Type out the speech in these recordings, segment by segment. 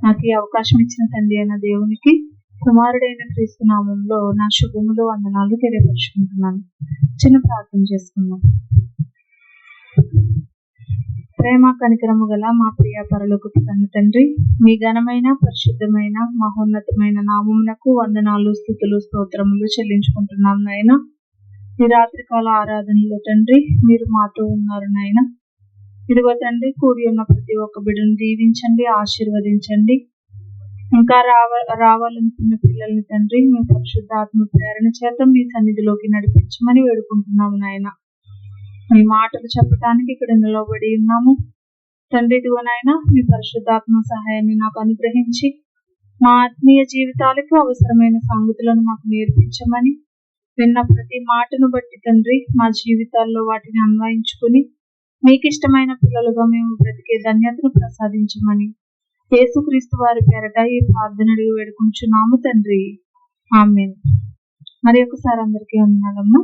నాకు ఈ అవకాశం ఇచ్చిన తండ్రి అయిన దేవునికి, కుమారుడైన క్రీస్తు నామంలో నా శుభములు వందనాలు తెలియపరుచుకుంటున్నాను. చిన్న ప్రార్థన చేసుకుందాం. ప్రేమ కనికరము గల మా ప్రియ పరలోకపు తండ్రి, మీ ఘనమైన పరిశుద్ధమైన మహోన్నతమైన నామమునకు వందనాలు, స్తుతులు, స్తోత్రములు చెల్లించుకుంటున్నాం నాయన. ఈ రాత్రికాల ఆరాధనలో తండ్రి మీరు మాతో ఉన్నారు నాయన. ఇదిగో తండ్రి, కూడి ఉన్న ప్రతి ఒక్క బిడ్డను దీవించండి, ఆశీర్వదించండి. ఇంకా రావాలనుకున్న పిల్లల్ని తండ్రి మీ పరిశుద్ధాత్మ ప్రేరణ చేత మీ సన్నిధిలోకి నడిపించమని వేడుకుంటున్నాము నాయన. మీ మాటలు చెప్పడానికి ఇక్కడ నిలబడి ఉన్నాము తండ్రి. ఇదిగో నాయన, మీ పరిశుద్ధాత్మ సహాయాన్ని నాకు అనుగ్రహించి మా ఆత్మీయ జీవితాలకు అవసరమైన సంగతులను మాకు నేర్పించమని, విన్న ప్రతి మాటను బట్టి తండ్రి మా జీవితాల్లో వాటిని అన్వయించుకుని మీకు ఇష్టమైన పిల్లలుగా మేము బ్రతికే ధన్యతను ప్రసాదించమని యేసుక్రీస్తు వారి పేరట ఈ ప్రార్థన అడిగి వేడుకుంటున్నాము తండ్రి, ఆమేన్. మరి ఒకసారి అందరికీ వందనాలమ్మా.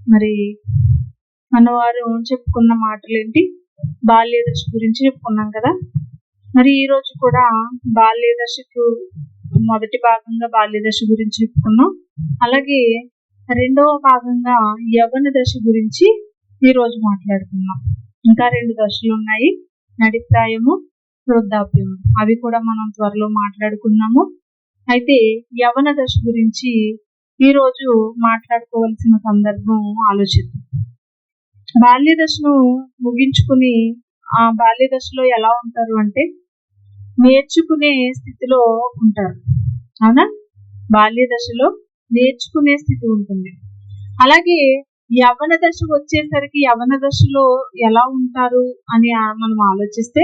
మరి మనవారు చెప్పుకున్న మాటలేంటి? బాల్య దశ గురించి చెప్పుకున్నాం కదా. మరి ఈ రోజు కూడా బాల్య దశకు మొదటి భాగంగా బాల్య దశ గురించి చెప్పుకున్నాం. అలాగే రెండవ భాగంగా యవ్వన దశ గురించి ఈ రోజు మాట్లాడుకున్నాం. ఇంకా 2 దశలు ఉన్నాయి, నడిప్రాయము, వృద్ధాప్యము. అవి కూడా మనం త్వరలో మాట్లాడుకున్నాము. అయితే యవ్వన దశ గురించి ఈ రోజు మాట్లాడుకోవాల్సిన సందర్భం ఆలోచిద్దాం. బాల్య దశను ముగించుకుని ఆ బాల్య దశలో ఎలా ఉంటారు అంటే నేర్చుకునే స్థితిలో ఉంటారు. అవునా? బాల్య దశలో నేర్చుకునే స్థితి ఉంటుంది. అలాగే యవ్వన దశ వచ్చేసరికి యవ్వన దశలో ఎలా ఉంటారు అని మనం ఆలోచిస్తే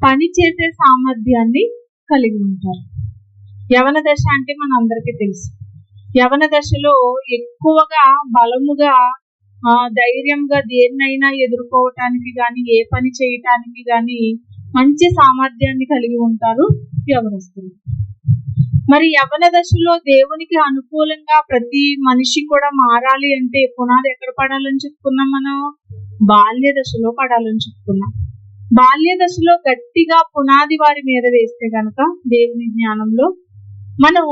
పని చేసే సామర్థ్యాన్ని కలిగి ఉంటారు. యవ్వన దశ అంటే మన అందరికీ తెలుసు. యవ్వన దశలో ఎక్కువగా బలముగా ధైర్యంగా దేన్నైనా ఎదుర్కోవటానికి కానీ ఏ పని చేయటానికి కానీ మంచి సామర్థ్యాన్ని కలిగి ఉంటారు యవ్వనస్తులు. మరి యవ్వన దశలో దేవునికి అనుకూలంగా ప్రతి మనిషి కూడా మారాలి అంటే పునాది ఎక్కడ పడాలని చెప్పుకున్నాం? మనం బాల్య దశలో పడాలని చెప్పుకున్నాం. బాల్య దశలో గట్టిగా పునాది వారి మీద వేస్తే గనక దేవుని జ్ఞానంలో మనం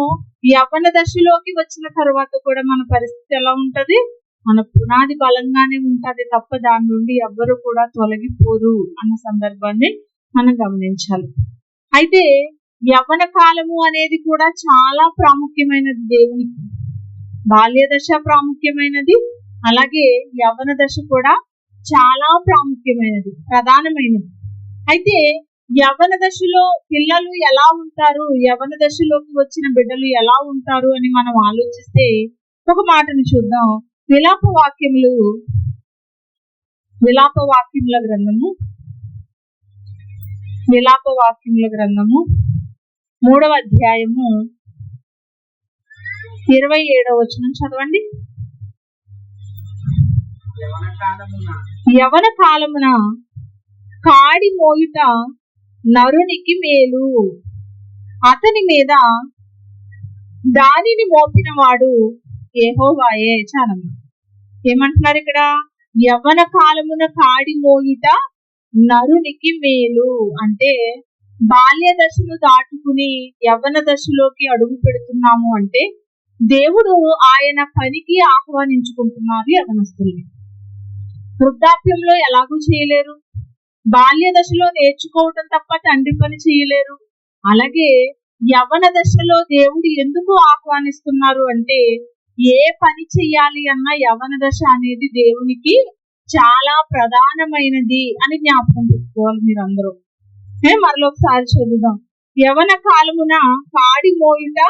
యవ్వన దశలోకి వచ్చిన తర్వాత కూడా మన పరిస్థితి ఎలా ఉంటది? మన పునాది బలంగానే ఉంటది తప్ప దాని నుండి ఎవ్వరు కూడా తొలగిపోరు అన్న సందర్భాన్ని మనం గమనించాలి. అయితే యవ్వన కాలము అనేది కూడా చాలా ప్రాముఖ్యమైనది దేవునికి. బాల్య దశ ప్రాముఖ్యమైనది, అలాగే యవ్వన దశ కూడా చాలా ప్రాముఖ్యమైనది, ప్రధానమైనది. అయితే యవ్వన దశలో పిల్లలు ఎలా ఉంటారు, యవ్వన దశలోకి వచ్చిన బిడ్డలు ఎలా ఉంటారు అని మనం ఆలోచిస్తే ఒక మాటను చూద్దాం. విలాప వాక్యముల గ్రంథము 3వ అధ్యాయము 27వ వచనం చదవండి. యవ్వన కాలమున కాడి మోయుట నరునికి మేలు, అతని మీద దానిని మోపిన వాడు యెహోవాయే. చాలమ్మ. ఏమంటున్నారు ఇక్కడ? యవ్వన కాలమున కాడి మోయుట నరునికి మేలు అంటే బాల్య దశను దాటుకుని యవ్వన దశలోకి అడుగు పెడుతున్నాము అంటే దేవుడు ఆయన పనికి ఆహ్వానించుకుంటున్నారు యవ్వనస్తుల్ని. వృద్ధాప్యంలో ఎలాగూ చేయలేరు, బాల్య దశలో నేర్చుకోవటం తప్ప తండ్రి పని చేయలేరు. అలాగే యవ్వన దశలో దేవుడు ఎందుకు ఆహ్వానిస్తున్నారు అంటే ఏ పని చెయ్యాలి అన్నా యవ్వన దశ అనేది దేవునికి చాలా ప్రధానమైనది అని జ్ఞాపకం పెట్టుకోవాలి మీరందరూ. మరొకసారి చదువుదాం. యవ్వన కాలమున కాడి మోయుట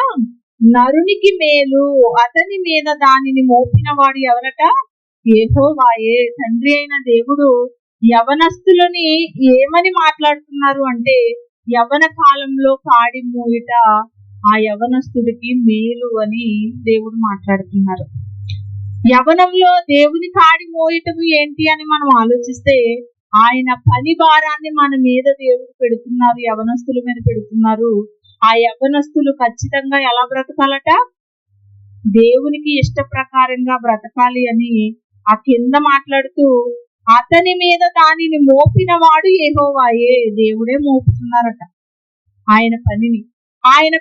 నరునికి మేలు, అతని మీద దానిని మోపిన వాడు ఎవరట? యెహోవాయే. తండ్రి అయిన దేవుడు యవ్వనస్తులని ఏమని మాట్లాడుతున్నారు అంటే యవ్వన కాలంలో కాడి మోయుట ఆ యవ్వనస్తుడికి మేలు అని దేవుడు మాట్లాడుతున్నారు. యవ్వనంలో దేవుని కాడి మోయటం ఏంటి అని మనం ఆలోచిస్తే ఆయన పని భారాన్ని మన మీద దేవుడు పెడుతున్నారు, యవ్వనస్తుల మీద పెడుతున్నారు. ఆ యవ్వనస్తులు ఖచ్చితంగా ఎలా బ్రతకాలట? దేవునికి ఇష్ట ప్రకారంగా బ్రతకాలి అని ఆ కింద మాట్లాడుతూ అతని మీద దానిని మోపిన వాడు యెహోవాయే. దేవుడే మోపుతున్నారట. ఆయన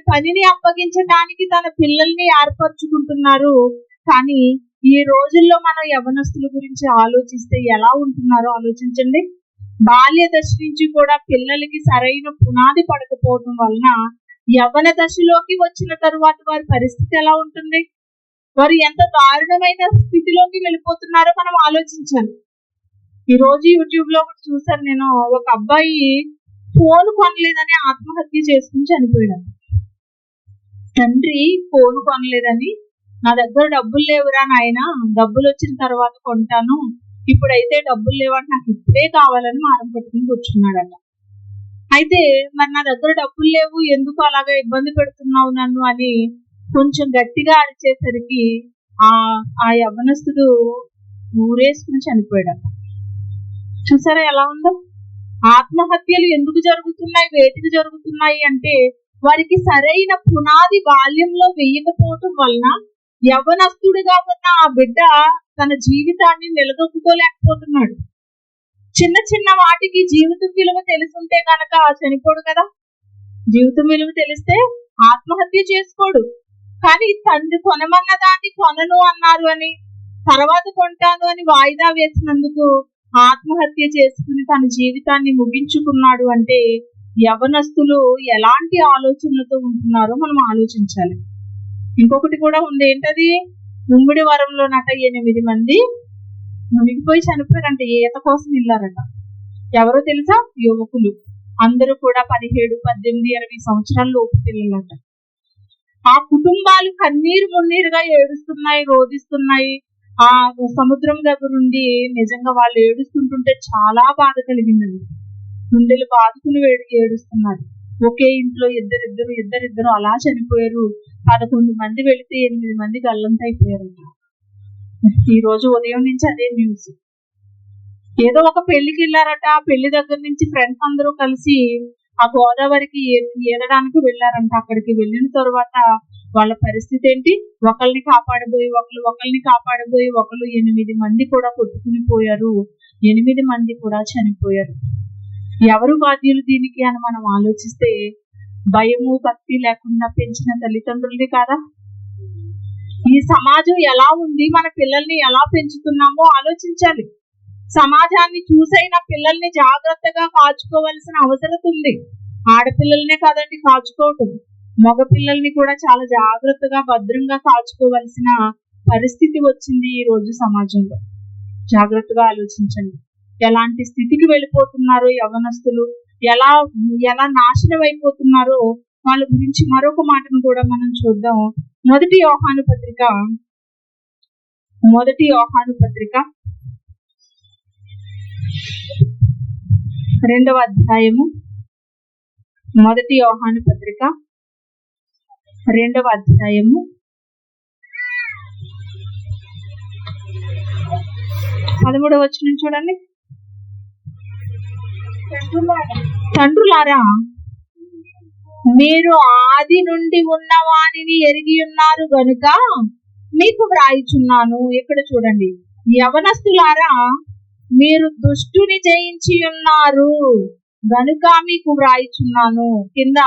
పనిని అప్పగించడానికి తన పిల్లల్ని ఏర్పరచుకుంటున్నారు. కానీ ఈ రోజుల్లో మనం యవనస్తుల గురించి ఆలోచిస్తే ఎలా ఉంటున్నారో ఆలోచించండి. బాల్య దశ నుంచి కూడా పిల్లలకి సరైన పునాది పడకపోవడం వలన యవ్వన దశలోకి వచ్చిన తరువాత వారి పరిస్థితి ఎలా ఉంటుంది, వారు ఎంత దారుణమైన స్థితిలోకి వెళ్ళిపోతున్నారో మనం ఆలోచించాలి. ఈ రోజు యూట్యూబ్ లో ఒకటి చూసాను నేను, ఒక అబ్బాయి ఫోన్ కొనలేదని ఆత్మహత్య చేసుకుని చనిపోయాడు. తండ్రి ఫోన్ కొనలేదని, నా దగ్గర డబ్బులు లేవురా నాయన, డబ్బులు వచ్చిన తర్వాత కొంటాను, ఇప్పుడైతే డబ్బులు లేవంటే నాకు ఇప్పుడే కావాలని మారం పెట్టుకుని కూర్చున్నాడట. అయితే మరి నా దగ్గర డబ్బులు లేవు, ఎందుకు అలాగా ఇబ్బంది పెడుతున్నావు నన్ను అని కొంచెం గట్టిగా అరిచేసరికి ఆ యవ్వనస్తుడు ఊరేసుకుని చనిపోయాడట. చూసారా ఎలా ఉందో? ఆత్మహత్యలు ఎందుకు జరుగుతున్నాయి, వేటికి జరుగుతున్నాయి అంటే వారికి సరైన పునాది బాల్యంలో వేయకపోవటం వలన యవ్వనస్తుడిగా ఉన్న ఆ బిడ్డ తన జీవితాన్ని నిలదొక్కుకోలేకపోతున్నాడు. చిన్న చిన్న వాటికి జీవితం విలువ తెలుసుంటే కనుక చనిపోడు కదా. జీవితం విలువ తెలిస్తే ఆత్మహత్య చేసుకోడు. కానీ తండ్రి కొనమన్న దాన్ని కొనను అన్నారు అని, తర్వాత కొంటాను అని వాయిదా వేసినందుకు ఆత్మహత్య చేసుకుని తన జీవితాన్ని ముగించుకున్నాడు. అంటే యవనస్తులు ఎలాంటి ఆలోచనలతో ఉంటున్నారో మనం ఆలోచించాలి. ఇంకొకటి కూడా ఉంది, ఏంటది? ఉమ్మడి వరంలో 8 మంది మునిగిపోయి చనిపోయారంట. ఈత కోసం వెళ్ళారట. ఎవరో తెలుసా? యువకులు. అందరూ కూడా 17, 18, 20 సంవత్సరాల లోపు పిల్లలట. ఆ కుటుంబాలు కన్నీరు మున్నీరుగా ఏడుస్తున్నాయి, రోధిస్తున్నాయి. ఆ సముద్రం దగ్గర నుండి నిజంగా వాళ్ళు ఏడుస్తుంటుంటే చాలా బాధ కలిగిందండి. గుండెలు బాదుకుని ఏడుస్తున్నారు. ఒకే ఇంట్లో ఇద్దరిద్దరు అలా చనిపోయారు. 11 మంది వెళితే 8 మంది గల్లంతైపోయారట. ఈ రోజు ఉదయం నుంచి అదే న్యూస్. ఏదో ఒక పెళ్లికి వెళ్ళారట. పెళ్లి దగ్గర నుంచి ఫ్రెండ్స్ అందరూ కలిసి ఆ గోదావరికి ఈదడానికి వెళ్ళారంట. అక్కడికి వెళ్ళిన తర్వాత వాళ్ళ పరిస్థితి ఏంటి? ఒకరిని కాపాడబోయి ఒకళ్ళు 8 మంది కూడా కొట్టుకుని పోయారు. 8 మంది కూడా చనిపోయారు. ఎవరు బాధ్యులు దీనికి అని మనం ఆలోచిస్తే భయము భక్తి లేకుండా పెంచిన తల్లిదండ్రులది కాదా? ఈ సమాజం ఎలా ఉంది, మన పిల్లల్ని ఎలా పెంచుతున్నామో ఆలోచించాలి. సమాజాన్ని చూసైనా పిల్లల్ని జాగ్రత్తగా కాచుకోవాల్సిన అవసరం ఉంది. ఆడపిల్లలనే కాదండి కాచుకోవటం, మగ పిల్లల్ని కూడా చాలా జాగ్రత్తగా భద్రంగా కాచుకోవాల్సిన పరిస్థితి వచ్చింది ఈ రోజు సమాజంలో. జాగ్రత్తగా ఆలోచించండి. ఎలాంటి స్థితికి వెళ్ళిపోతున్నారో యవ్వనస్తులు, ఎలా నాశనం అయిపోతున్నారో వాళ్ళ గురించి మరొక మాటను కూడా మనం చూద్దాం. మొదటి యోహాను పత్రిక 2వ అధ్యాయము. మొదటి యోహాను పత్రిక 2వ అధ్యాయము 13వ వచనం చూడండి. తండ్రులారా, మీరు ఆది నుండి ఉన్న వానిని ఎరిగి ఉన్నారు గనుక మీకు వ్రాయిచున్నాను. ఇక్కడ చూడండి, యవనస్తులారా, మీరు దుష్టుని జయించి ఉన్నారు గనుక మీకు వ్రాయిచున్నాను. కింద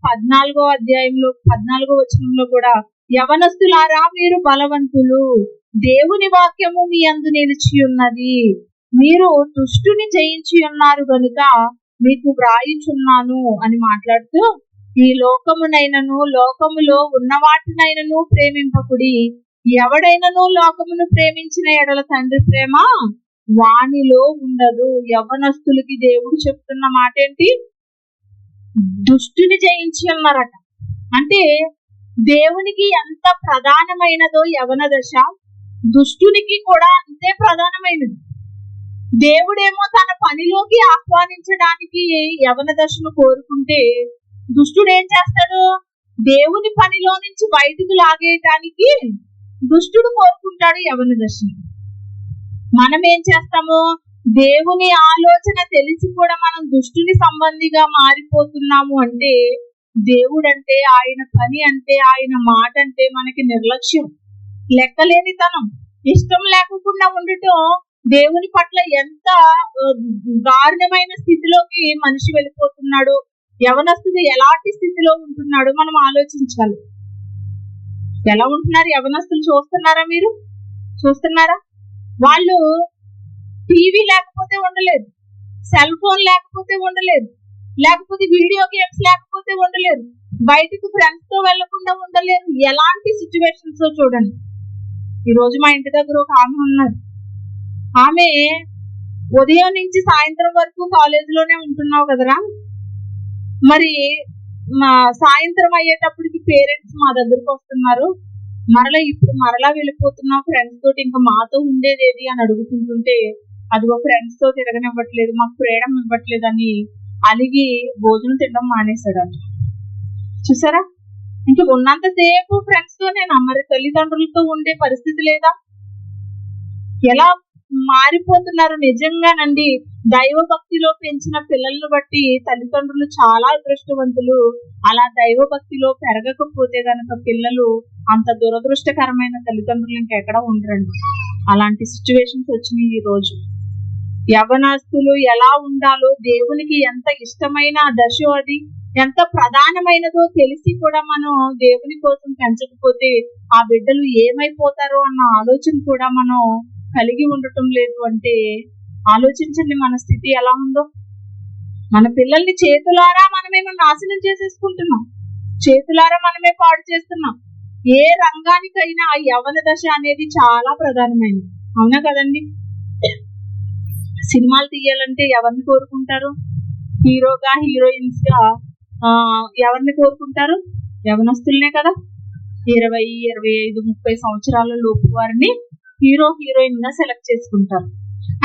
14వ అధ్యాయంలో 14వ వచనంలో కూడా యవనస్తులారా, మీరు బలవంతులు, దేవుని వాక్యము మీ యందు నిలిచి ఉన్నది, మీరు దుష్టుని జయించి ఉన్నారు గనుక మీకు వ్రాయిచున్నాను అని మాట్లాడుతూ, ఈ లోకమునైనను లోకములో ఉన్న వాటినైనను ప్రేమింపకుడి, ఎవడైనను లోకమును ప్రేమించిన ఎడల తండ్రి ప్రేమ వానిలో ఉండదు. యవ్వనస్తులకి దేవుడు చెప్తున్న మాట ఏంటి? దుష్టుని జయించి ఉన్నారట. అంటే దేవునికి ఎంత ప్రధానమైనదో యవన దశ, దుష్టునికి కూడా అంతే ప్రధానమైనది. దేవుడేమో తన పనిలోకి ఆహ్వానించడానికి యవన దశను కోరుకుంటే, దుష్టుడు ఏం చేస్తాడు? దేవుని పనిలో నుంచి బయటకు లాగేయటానికి దుష్టుడు కోరుకుంటాడు యవన దశని. మనం ఏం చేస్తాము? దేవుని ఆలోచన తెలిసి కూడా మనం దుష్టుని సంబంధిగా మారిపోతున్నాము. అంటే దేవుడంటే, ఆయన పని అంటే, ఆయన మాట అంటే మనకి నిర్లక్ష్యం, లెక్కలేనితనం, ఇష్టం లేకుండా ఉండటం. దేవుని పట్ల ఎంత దారుణమైన స్థితిలోకి మనిషి వెళ్ళిపోతున్నాడు, యవనస్తుడు ఎలాంటి స్థితిలో ఉంటున్నాడో మనం ఆలోచించాలి. ఎలా ఉంటున్నారు యవనస్తులు? చూస్తున్నారా? మీరు చూస్తున్నారా? వాళ్ళు టీవీ లేకపోతే ఉండలేదు, సెల్ ఫోన్ లేకపోతే ఉండలేదు, లేకపోతే వీడియో గేమ్స్ లేకపోతే ఉండలేరు, బయటకు ఫ్రెండ్స్ తో వెళ్లకుండా ఉండలేరు. ఎలాంటి సిచ్యువేషన్స్ చూడండి. ఈ రోజు మా ఇంటి దగ్గర ఒక ఆమె ఉన్నారు. ఆమె ఉదయం నుంచి సాయంత్రం వరకు కాలేజీలోనే ఉంటున్నావు కదరా, మరి మా సాయంత్రం అయ్యేటప్పటికి పేరెంట్స్ మా దగ్గరకు వస్తున్నారు, మరలా వెళ్ళిపోతున్నావు ఫ్రెండ్స్ తోటి, ఇంకా మాతో ఉండేది ఏది అని అడుగుతుంటుంటే, అదిగో ఫ్రెండ్స్ తో తిరగనివ్వట్లేదు, మాకు ఫ్రీడమ్ ఇవ్వట్లేదు అని అలిగి భోజనం తినడం మానేశాడు. చూసారా? ఇంక ఉన్నంతసేపు ఫ్రెండ్స్ తోనేనా? మరి తల్లిదండ్రులతో ఉండే పరిస్థితి లేదా? ఎలా మారిపోతున్నారు నిజంగానండి. దైవ భక్తిలో పెంచిన పిల్లలను బట్టి తల్లిదండ్రులు చాలా అదృష్టవంతులు. అలా దైవ భక్తిలో పెరగకపోతే గనక పిల్లలు అంత దురదృష్టకరమైన తల్లిదండ్రులు ఇంకెక్కడ ఉండరండి. అలాంటి సిచ్యువేషన్స్ వచ్చినాయి ఈ రోజు. యవనస్తులు ఎలా ఉండాలో, దేవునికి ఎంత ఇష్టమైన దశ అది, ఎంత ప్రధానమైనదో తెలిసి కూడా మనం దేవుని కోసం పెంచకపోతే ఆ బిడ్డలు ఏమైపోతారో అన్న ఆలోచన కూడా మనం కలిగి ఉండటం లేదు. అంటే ఆలోచించండి మన స్థితి ఎలా ఉందో. మన పిల్లల్ని చేతులారా మనమేమో నాశనం చేసేసుకుంటున్నాం, చేతులారా మనమే పాడు చేస్తున్నాం. ఏ రంగానికైనా యవన దశ అనేది చాలా ప్రధానమైనది, అవునా కదండి? సినిమాలు తీయాలంటే ఎవరిని కోరుకుంటారు? హీరోగా హీరోయిన్స్ గా ఎవరిని కోరుకుంటారు? యవనస్తులనే కదా. 20, 25, 30 సంవత్సరాల లోపు వారిని హీరో హీరోయిన్ గా సెలెక్ట్ చేసుకుంటారు.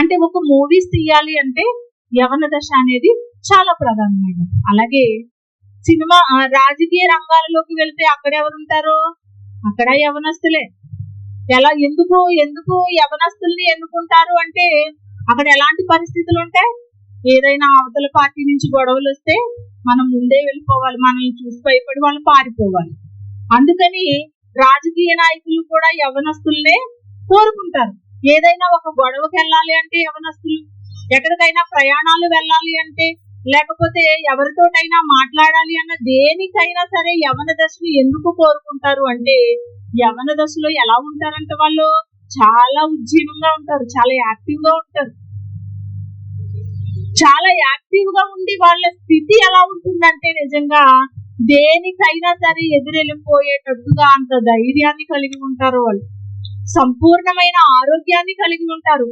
అంటే ఒక మూవీస్ తీయాలి అంటే యవన దశ అనేది చాలా ప్రధానమైనది. అలాగే సినిమా రాజకీయ రంగాలలోకి వెళ్తే అక్కడ ఎవరుంటారు? అక్కడ యవనస్తులే. ఎందుకు యవనస్తుల్ని ఎన్నుకుంటారు అంటే అక్కడ ఎలాంటి పరిస్థితులు ఉంటాయి? ఏదైనా అవతల పార్టీ నుంచి గొడవలు వస్తే మనం ముందే వెళ్ళిపోవాలి, మనల్ని చూసి భయపడి వాళ్ళు పారిపోవాలి. అందుకని రాజకీయ నాయకులు కూడా యవనస్తుల్నే కోరుకుంటారు. ఏదైనా ఒక గొడవకి వెళ్ళాలి అంటే యవనస్తులు, ఎక్కడికైనా ప్రయాణాలు వెళ్ళాలి అంటే, లేకపోతే ఎవరితోటైనా మాట్లాడాలి అన్న దేనికైనా సరే యవన దశను ఎందుకు కోరుకుంటారు అంటే, యవన దశలో ఎలా ఉంటారంటే వాళ్ళు చాలా ఉజ్జీవంగా ఉంటారు, చాలా యాక్టివ్ గా ఉంటారు. చాలా యాక్టివ్ గా ఉండి వాళ్ళ స్థితి ఎలా ఉంటుందంటే నిజంగా దేనికైనా సరే ఎదురెళ్ళిపోయేటట్టుగా అంత ధైర్యాన్ని కలిగి ఉంటారు. వాళ్ళు సంపూర్ణమైన ఆరోగ్యాన్ని కలిగి ఉంటారు.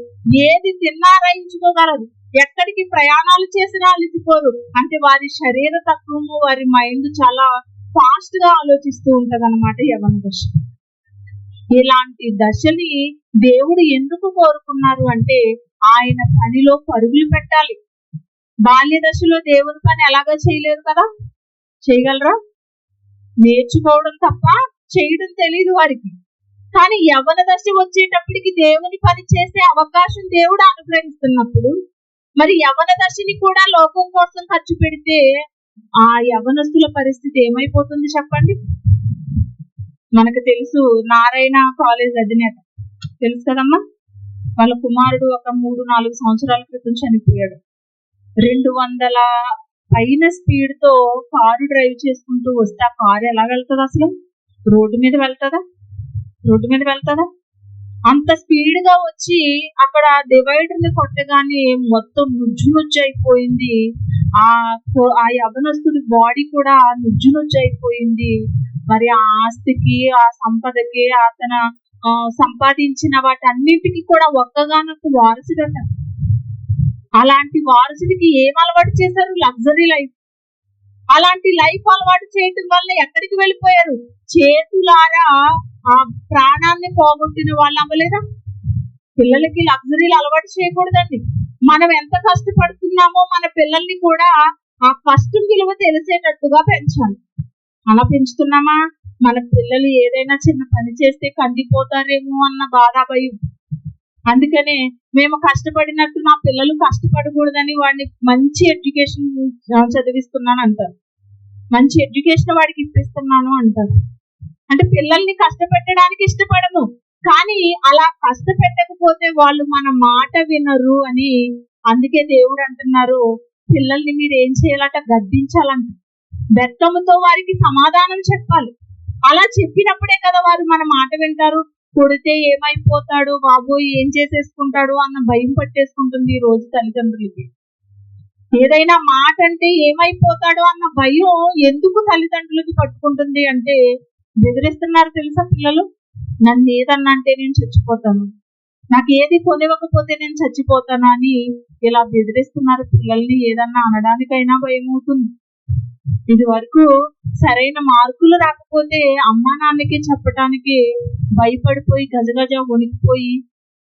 ఏది తిన్నా రాయించుకోగలరు, ఎక్కడికి ప్రయాణాలు చేసినా అలసిపోరు. అంటే వారి శరీర తత్వము, వారి మైండ్ చాలా ఫాస్ట్ గా ఆలోచిస్తూ ఉంటది అన్నమాట యవన దశ. ఇలాంటి దశని దేవుడు ఎందుకు కోరుకున్నారు అంటే ఆయన పనిలో పరుగులు పెట్టాలి. బాల్య దశలో దేవుని పని ఎలాగో చేయలేరు కదా, చేయగలరా? నేర్చుకోవడం తప్ప చేయడం తెలియదు వారికి. కానీ యవన దశ వచ్చేటప్పటికి దేవుని పని చేసే అవకాశం దేవుడు అనుగ్రహిస్తున్నప్పుడు మరి యవన దశని కూడా లోకం కోసం ఖర్చు పెడితే ఆ యవనస్తుల పరిస్థితి ఏమైపోతుంది చెప్పండి? మనకు తెలుసు, నారాయణ కాలేజ్ అధినేత తెలుసు కదమ్మా. వాళ్ళ కుమారుడు ఒక 3-4 సంవత్సరాల క్రితం చనిపోయాడు. 200 పైన స్పీడ్ తో కారు డ్రైవ్ చేసుకుంటూ వస్తే ఆ కారు ఎలా వెళ్తుంది? అసలు రోడ్డు మీద వెళ్తుందా? అంత స్పీడ్ గా వచ్చి అక్కడ డివైడర్ ని కొట్టగానే మొత్తం నుజ్జు అయిపోయింది. ఆ యవనస్తుడి బాడీ కూడా నుజ్జు అయిపోయింది. మరి ఆ ఆస్తికి, ఆ సంపదకి, అతను సంపాదించిన వాటన్నిటికీ కూడా ఒక్కగానొక్క వారసుడట. అలాంటి వారసుడికి ఏం అలవాటు చేశారు? Luxury life. అలాంటి లైఫ్ అలవాటు చేయటం వల్ల ఎక్కడికి వెళ్ళిపోయారు? చేతులారా ఆ ప్రాణాన్ని పోగొట్టిన వాళ్ళు అవ్వలేదా? పిల్లలకి లగ్జరీలు అలవాటు చేయకూడదండి. మనం ఎంత కష్టపడుతున్నామో మన పిల్లల్ని కూడా ఆ కష్టం విలువ తెలిసేటట్టుగా పెంచాలి. అలా పెంచుతున్నామా? మన పిల్లలు ఏదైనా చిన్న పని చేస్తే కందిపోతారేమో అన్న బాధ, భయం. అందుకనే మేము కష్టపడినట్టు నా పిల్లలు కష్టపడకూడదని వాడిని మంచి ఎడ్యుకేషన్ చదివిస్తున్నాను అంటారు, మంచి ఎడ్యుకేషన్ వాడికి ఇప్పిస్తున్నాను అంటారు. అంటే పిల్లల్ని కష్టపెట్టడానికి ఇష్టపడను, కానీ అలా కష్టపెట్టకపోతే వాళ్ళు మన మాట వినరు అని. అందుకే దేవుడు అంటున్నారు, పిల్లల్ని మీరు ఏం చేయాలంట? గద్దించాలంట. బెత్తముతో వారికి సమాధానం చెప్పాలి. అలా చెప్పినప్పుడే కదా వారు మన మాట వింటారు. కొడితే ఏమైపోతాడు బాబోయ్, ఏం చేసేసుకుంటాడు అన్న భయం పట్టేసుకుంటుంది ఈ రోజు తల్లిదండ్రులకి. ఏదైనా మాట అంటే ఏమైపోతాడు అన్న భయం ఎందుకు తల్లిదండ్రులకి పట్టుకుంటుంది అంటే, బెదిరిస్తున్నారు తెలుసా పిల్లలు. నన్ను ఏదన్నా అంటే నేను చచ్చిపోతాను, నాకు ఏది కొనివ్వకపోతే నేను చచ్చిపోతాను అని ఇలా బెదిరిస్తున్నారు పిల్లల్ని. ఏదన్నా అనడానికైనా భయం అవుతుంది. ఇది వరకు సరైన మార్కులు రాకపోతే అమ్మా నాన్నకి చెప్పటానికి భయపడిపోయి గజగజ వణికిపోయి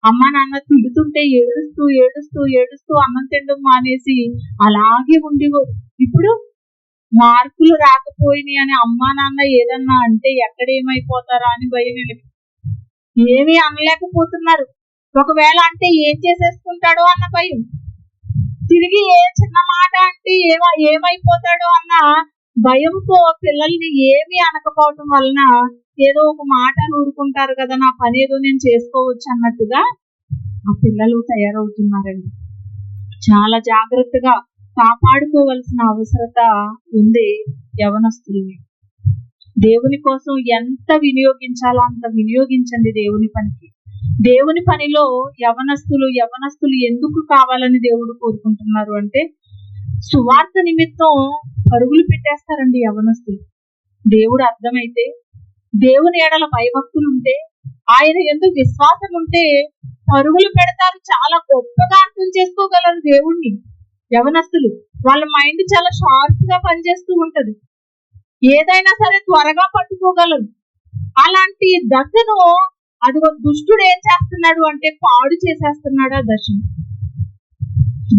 అమ్మా నాన్న తిడుతుంటే ఏడుస్తూ ఏడుస్తూ ఏడుస్తూ అన్నం తినడం మానేసి అలాగే ఉండేవారు. ఇప్పుడు మార్కులు రాకపోయినాయి అని అమ్మా నాన్న ఏదన్నా అంటే ఎక్కడ ఏమైపోతారా అని భయం. ఏమీ అనలేకపోతున్నారు. ఒకవేళ అంటే ఏం చేసేసుకుంటాడో అన్న భయం. తిరిగి ఏ చిన్న మాట అంటే ఏమైపోతాడో అన్న భయంతో పిల్లల్ని ఏమీ అనకపోవటం వలన ఏదో ఒక మాట ఊరుకుంటారు కదా, నా పని ఏదో నేను చేసుకోవచ్చు అన్నట్టుగా ఆ పిల్లలు తయారవుతున్నారండి. చాలా జాగ్రత్తగా కాపాడుకోవలసిన అవసరత ఉంది యవనస్తుల్ని. దేవుని కోసం ఎంత వినియోగించాలో అంత వినియోగించండి దేవుని పనికి. దేవుని పనిలో యవనస్తులు ఎందుకు కావాలని దేవుడు కోరుకుంటున్నారు అంటే, సువార్త నిమిత్తం పరుగులు పెట్టేస్తారండి యవనస్తులు. దేవుడు అర్థమైతే, దేవుని ఎడల భయభక్తులు ఉంటే, ఆయన యందు విశ్వాసం ఉంటే పరుగులు పెడతారు. చాలా గొప్పగా అర్థం చేసుకోగలరు దేవుణ్ణి యవనస్తులు. వాళ్ళ మైండ్ చాలా షార్ప్ గా పనిచేస్తూ ఉంటది. ఏదైనా సరే త్వరగా పట్టుకోగలరు. అలాంటి దశను అదిగో దుష్టుడు ఏం చేస్తున్నాడు అంటే పాడు చేసేస్తున్నాడు ఆ దశను.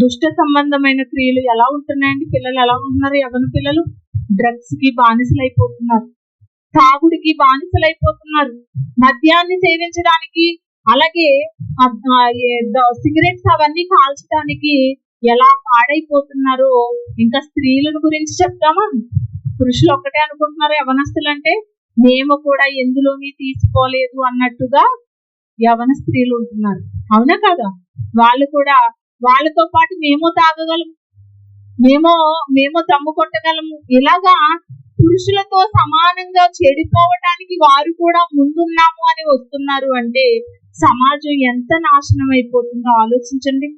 దుష్ట సంబంధమైన క్రియలు ఎలా ఉంటున్నాయండి? పిల్లలు ఎలా ఉంటున్నారు? యవన పిల్లలు డ్రగ్స్ కి బానిసలైపోతున్నారు, తాగుడికి బానిసలైపోతున్నారు, మద్యాన్ని సేవించడానికి, అలాగే సిగరెట్స్ అవన్నీ కాల్చడానికి ఎలా పాడైపోతున్నారో. ఇంకా స్త్రీల గురించి చెప్తామా? పురుషులు ఒక్కటే అనుకుంటున్నారు యవనస్తులు అంటే మేము కూడా ఎందులోని తీసుకోలేదు అన్నట్టుగా యవన స్త్రీలు ఉంటున్నారు. అవునా కదా? వాళ్ళు కూడా వాళ్ళతో పాటు మేము తాగగలము, మేము దమ్ము కొట్టగలము. ఇలాగా పురుషులతో సమానంగా చెడిపోవటానికి వారు కూడా ముందున్నాము అని వస్తున్నారు అంటే సమాజం ఎంత నాశనం అయిపోతుందో ఆలోచించండి.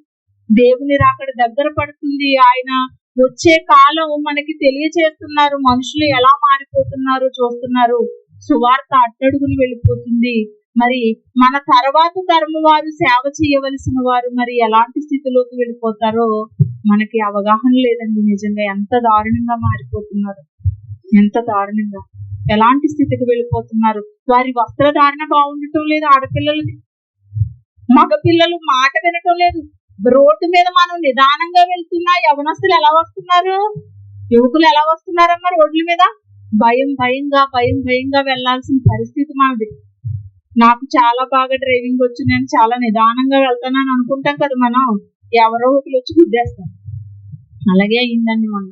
దేవుని రాకడ దగ్గర పడుతుంది. ఆయన వచ్చే కాలం మనకి తెలియచేస్తున్నారు. మనుషులు ఎలా మారిపోతున్నారో చూస్తున్నారు. సువార్త అట్టడుగుని వెళ్ళిపోతుంది. మరి మన తర్వాత తరము వారు సేవ చేయవలసిన వారు మరి ఎలాంటి స్థితిలోకి వెళ్ళిపోతారో మనకి అవగాహన లేదండి. నిజంగా ఎంత దారుణంగా మారిపోతున్నారు, ఎంత దారుణంగా, ఎలాంటి స్థితికి వెళ్ళిపోతున్నారు. వారి వస్త్రధారణ బాగుండటం లేదు. ఆడపిల్లలది, మగ పిల్లలు మాట వినటం లేదు. రోడ్డు మీద మనం నిదానంగా వెళ్తున్నా యవనస్తులు ఎలా వస్తున్నారు, యువకులు ఎలా వస్తున్నారమ్మా రోడ్ల మీద? భయంగా వెళ్లాల్సిన పరిస్థితి మాది. నాకు చాలా బాగా డ్రైవింగ్ వచ్చు, నేను చాలా నిదానంగా వెళ్తానని అనుకుంటాం కదా మనం. ఎవరో ఒకరు వచ్చి గుద్దేస్తారు. అలాగే అయిందండి మొన్న.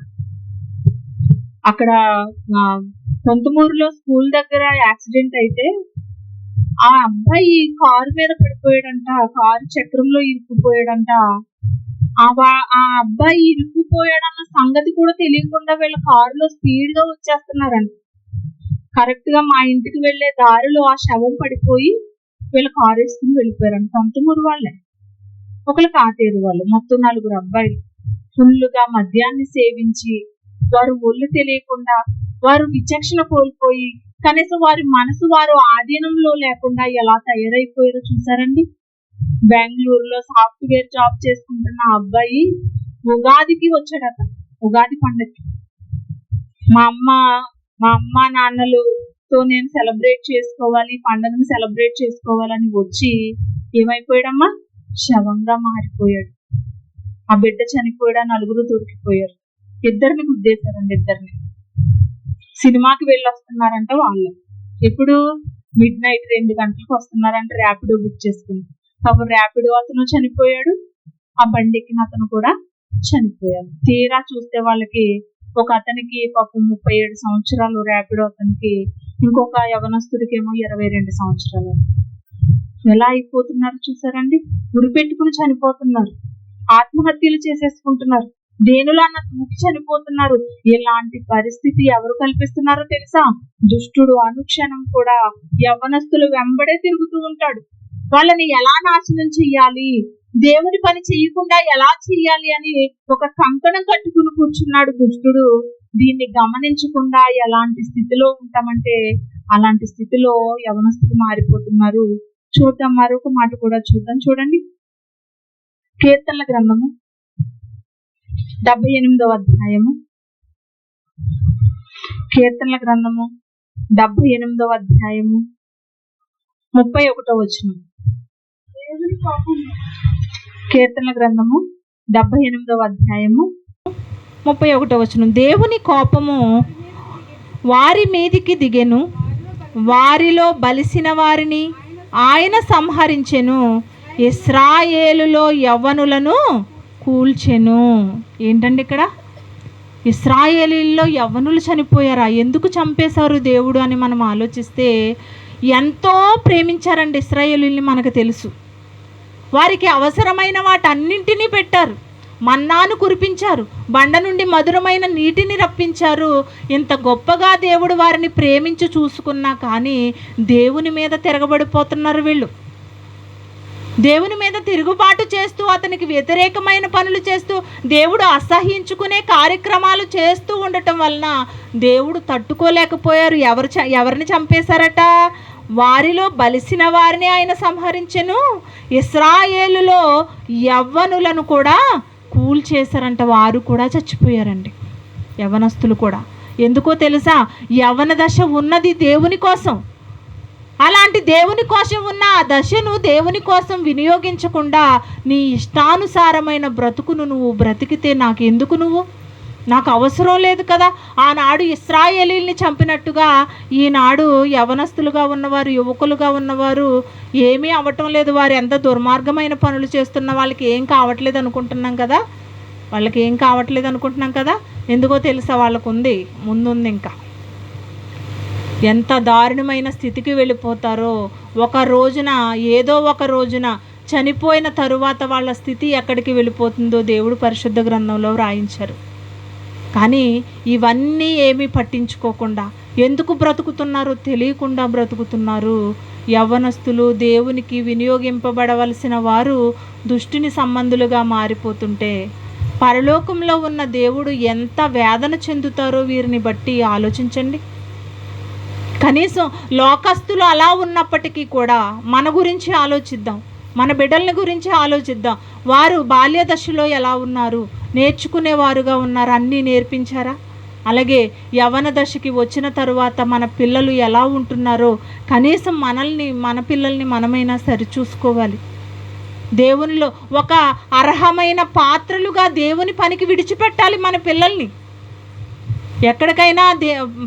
అక్కడ కొంతమూరులో స్కూల్ దగ్గర యాక్సిడెంట్ అయితే ఆ అబ్బాయి కారు మీద పడిపోయాడంట, కారు చక్రంలో ఇరుక్కుపోయాడంట. ఆ అబ్బాయి ఇరుక్కుపోయాడన్న సంగతి కూడా తెలియకుండా వీళ్ళ కారులో స్పీడ్ గా వచ్చేస్తున్నారంట. కరెక్ట్ గా మా ఇంటికి వెళ్లే దారిలో ఆ శవం పడిపోయి వీళ్ళ కారు వేసుకుని వెళ్ళిపోయారంట. కొంతమూరు వాళ్ళే, ఒకళ్ళు కాటేరు వాళ్ళు. మొత్తం 4 అబ్బాయిలు ఫుల్లుగా మద్యాన్ని సేవించి వారు ఒళ్ళు తెలియకుండా, వారు విచక్షణ కోల్పోయి, కనీసం వారి మనసు వారు ఆధీనంలో లేకుండా ఎలా తయారైపోయారో చూసారండి. బెంగళూరులో సాఫ్ట్వేర్ జాబ్ చేసుకుంటున్న అబ్బాయి ఉగాదికి వచ్చాడట, ఉగాది పండుగకి. మా అమ్మ నాన్నలతో నేను సెలబ్రేట్ చేసుకోవాలి, పండుగను సెలబ్రేట్ చేసుకోవాలని వచ్చి ఏమైపోయాడమ్మా? శవంగా మారిపోయాడు. ఆ బిడ్డ చనిపోయాడు, 4 దొరికిపోయారు. 2 గుద్దేశారండి, 2. సినిమాకి వెళ్ళి వస్తున్నారంట వాళ్ళు. ఎప్పుడు? మిడ్ నైట్ 2 గంటలకు వస్తున్నారంట ర్యాపిడో బుక్ చేసుకుని. అప్పుడు ర్యాపిడో అతను చనిపోయాడు, ఆ బండి ఎక్కిన అతను కూడా చనిపోయాడు. తీరా చూస్తే వాళ్ళకి ఒక అతనికి పాపం 37 సంవత్సరాలు ర్యాపిడో అతనికి, ఇంకొక యవనస్తుడికి ఏమో 22 సంవత్సరాలు. ఎలా అయిపోతున్నారు చూసారండి? ఉరిపెట్టుకుని చనిపోతున్నారు, ఆత్మహత్యలు చేసేసుకుంటున్నారు. దేనులన్న తూకి చనిపోతున్నారు. ఇలాంటి పరిస్థితి ఎవరు కల్పిస్తున్నారో తెలుసా? దుష్టుడు అనుక్షణం కూడా యవ్వనస్తులు వెంబడే తిరుగుతూ ఉంటాడు. వాళ్ళని ఎలా నాశనం చెయ్యాలి, దేవుని పని చేయకుండా ఎలా చెయ్యాలి అని ఒక కంకణం కట్టుకుని కూర్చున్నాడు దుష్టుడు. దీన్ని గమనించకుండా ఎలాంటి స్థితిలో ఉంటామంటే అలాంటి స్థితిలో యవనస్తులు మారిపోతున్నారు. చూద్దాం, మరొక మాట కూడా చూద్దాం. చూడండి, కీర్తనల గ్రంథము 78వ అధ్యాయము, కీర్తనల గ్రంథము 78వ అధ్యాయము 31వ వచనం. కీర్తనల గ్రంథము 78వ అధ్యాయము 31వ వచనం. దేవుని కోపము వారి మీదికి దిగెను, వారిలో బలిసిన వారిని ఆయన సంహరించెను, ఇశ్రాయేలులో యవ్వనులను కూల్చెను. ఏంటండి ఇక్కడ? ఇశ్రాయేలీల్లో యవ్వనులు చనిపోయారా? ఎందుకు చంపేశారు దేవుడు అని మనం ఆలోచిస్తే ఎంతో ప్రేమించారండి ఇశ్రాయేలీల్ని, మనకు తెలుసు. వారికి అవసరమైన వాటన్నింటినీ పెట్టారు. మన్నాను కురిపించారు, బండ నుండి మధురమైన నీటిని రప్పించారు. ఇంత గొప్పగా దేవుడు వారిని ప్రేమించి చూసుకున్నా కానీ దేవుని మీద తిరగబడిపోతున్నారు వీళ్ళు. దేవుని మీద తిరుగుబాటు చేస్తూ, అతనికి వ్యతిరేకమైన పనులు చేస్తూ, దేవుడు అసహ్యించుకునే కార్యక్రమాలు చేస్తూ ఉండటం వలన దేవుడు తట్టుకోలేకపోయారు. ఎవరిని చంపేశారట? వారిలో బలిసిన వారిని ఆయన సంహరించెను, ఇశ్రాయేలులో యవ్వనులను కూడా కూల్చేశారంట. వారు కూడా చచ్చిపోయారండి, యవ్వనస్తులు కూడా. ఎందుకో తెలుసా? యవ్వన దశ ఉన్నది దేవుని కోసం. అలాంటి దేవుని కోసం ఉన్న ఆ దశను దేవుని కోసం వినియోగించకుండా నీ ఇష్టానుసారమైన బ్రతుకును నువ్వు బ్రతికితే నాకు అవసరం లేదు కదా. ఆనాడు ఇశ్రాయేలీల్ని చంపినట్టుగా ఈనాడు యవనస్తులుగా ఉన్నవారు, యువకులుగా ఉన్నవారు ఏమీ అవ్వటం లేదు. వారు ఎంత దుర్మార్గమైన పనులు చేస్తున్న వాళ్ళకి ఏం కావట్లేదు అనుకుంటున్నాం కదా. ఎందుకో తెలుసా? వాళ్ళకు ఉంది, ముందుంది. ఇంకా ఎంత దారుణమైన స్థితికి వెళ్ళిపోతారో. ఏదో ఒక రోజున చనిపోయిన తరువాత వాళ్ళ స్థితి ఎక్కడికి వెళ్ళిపోతుందో దేవుడు పరిశుద్ధ గ్రంథంలో వ్రాయించారు. కానీ ఇవన్నీ ఏమీ పట్టించుకోకుండా ఎందుకు బ్రతుకుతున్నారో తెలియకుండా బ్రతుకుతున్నారు యవ్వనస్తులు. దేవునికి వినియోగింపబడవలసిన వారు దుష్టుని సంబంధులుగా మారిపోతుంటే పరలోకంలో ఉన్న దేవుడు ఎంత వేదన చెందుతారో వీరిని బట్టి ఆలోచించండి. కనీసం లోకస్తులు అలా ఉన్నప్పటికీ కూడా మన గురించి ఆలోచిద్దాం, మన బిడ్డల గురించి ఆలోచిద్దాం. వారు బాల్య దశలో ఎలా ఉన్నారు, నేర్చుకునేవారుగా ఉన్నారు, అన్నీ నేర్పించారా? అలాగే యవ్వన దశకి వచ్చిన తరువాత మన పిల్లలు ఎలా ఉంటున్నారో కనీసం మన పిల్లల్ని మనమైనా సరిచూసుకోవాలి. దేవునిలో ఒక అర్హమైన పాత్రలుగా దేవుని పనికి విడిచిపెట్టాలి మన పిల్లల్ని. ఎక్కడికైనా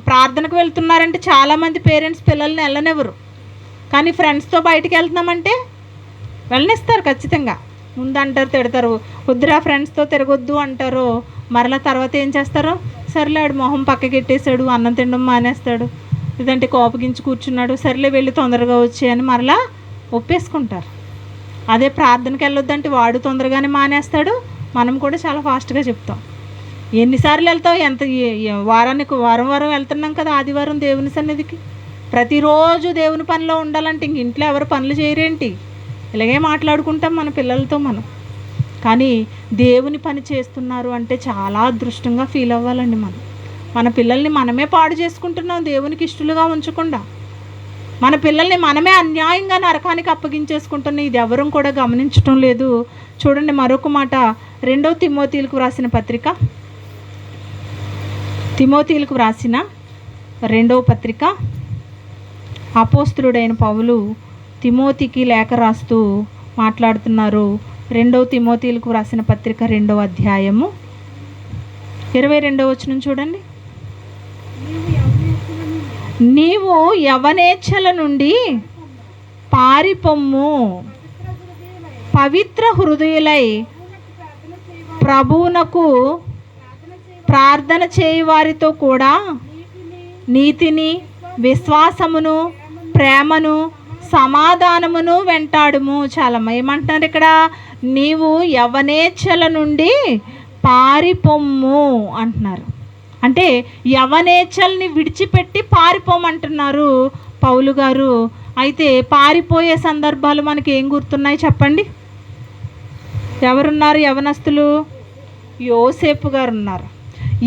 ప్రార్థనకు వెళ్తున్నారంటే చాలామంది పేరెంట్స్ పిల్లల్ని వెళ్ళనివ్వరు. కానీ ఫ్రెండ్స్తో బయటికి వెళ్తున్నామంటే వెళ్ళనిస్తారు ఖచ్చితంగా. ముందంటారు, తిడతారు, వద్దురా ఫ్రెండ్స్తో తిరగొద్దు అంటారు. మరలా తర్వాత ఏం చేస్తారు? సర్లేడు మొహం పక్కకెట్టేశాడు, అన్నం తినడం మానేస్తాడు, లేదంటే కోపగించి కూర్చున్నాడు, సర్లే వెళ్ళి తొందరగా వచ్చాయని మరలా ఒప్పేసుకుంటారు. అదే ప్రార్థనకి వెళ్ళొద్దంటే వాడు తొందరగానే మానేస్తాడు, మనం కూడా చాలా ఫాస్ట్గా చెప్తాం. ఎన్నిసార్లు వెళ్తావు? వారం వెళ్తున్నాం కదా ఆదివారం దేవుని సన్నిధికి. ప్రతిరోజు దేవుని పనిలో ఉండాలంటే ఇంక ఇంట్లో ఎవరు పనులు చేయరేంటి? ఇలాగే మాట్లాడుకుంటాం మన పిల్లలతో మనం. కానీ దేవుని పని చేస్తున్నారు అంటే చాలా అదృష్టంగా ఫీల్ అవ్వాలండి. మన పిల్లల్ని మనమే పాడు చేసుకుంటున్నాం దేవునికి ఇష్టలుగా ఉంచకుండా. మన పిల్లల్ని మనమే అన్యాయంగా నరకానికి అప్పగించేసుకుంటున్నాం. ఇది ఎవరూ కూడా గమనించడం లేదు. చూడండి మరొక మాట, 2 తిమోతీలకు వ్రాసిన పత్రిక, తిమోతీలకు వ్రాసిన 2వ పత్రిక, అపోస్తలుడైన పౌలు తిమోతికి లేఖ రాస్తూ మాట్లాడుతున్నారు. 2 తిమోతీలకు వ్రాసిన పత్రిక 2వ అధ్యాయము 22వ వచనం చూడండి. నీవు యవనేచ్ఛల నుండి పారిపొమ్ము, పవిత్ర హృదయులై ప్రభువునకు ప్రార్థన చేయి వారితో కూడా నీతిని, విశ్వాసమును, ప్రేమను, సమాధానమును వెంటాడుము. చాలా ఏమంటున్నారు ఇక్కడ? నీవు యవనేచ్ఛల నుండి పారిపొమ్ము అంటున్నారు. అంటే యవనేచ్ఛల్ని విడిచిపెట్టి పారిపోమంటున్నారు పౌలు గారు. అయితే పారిపోయే సందర్భాలు మనకి ఏం గుర్తున్నాయి చెప్పండి? ఎవరున్నారు యవనస్తులు? యోసేపు గారు ఉన్నారు.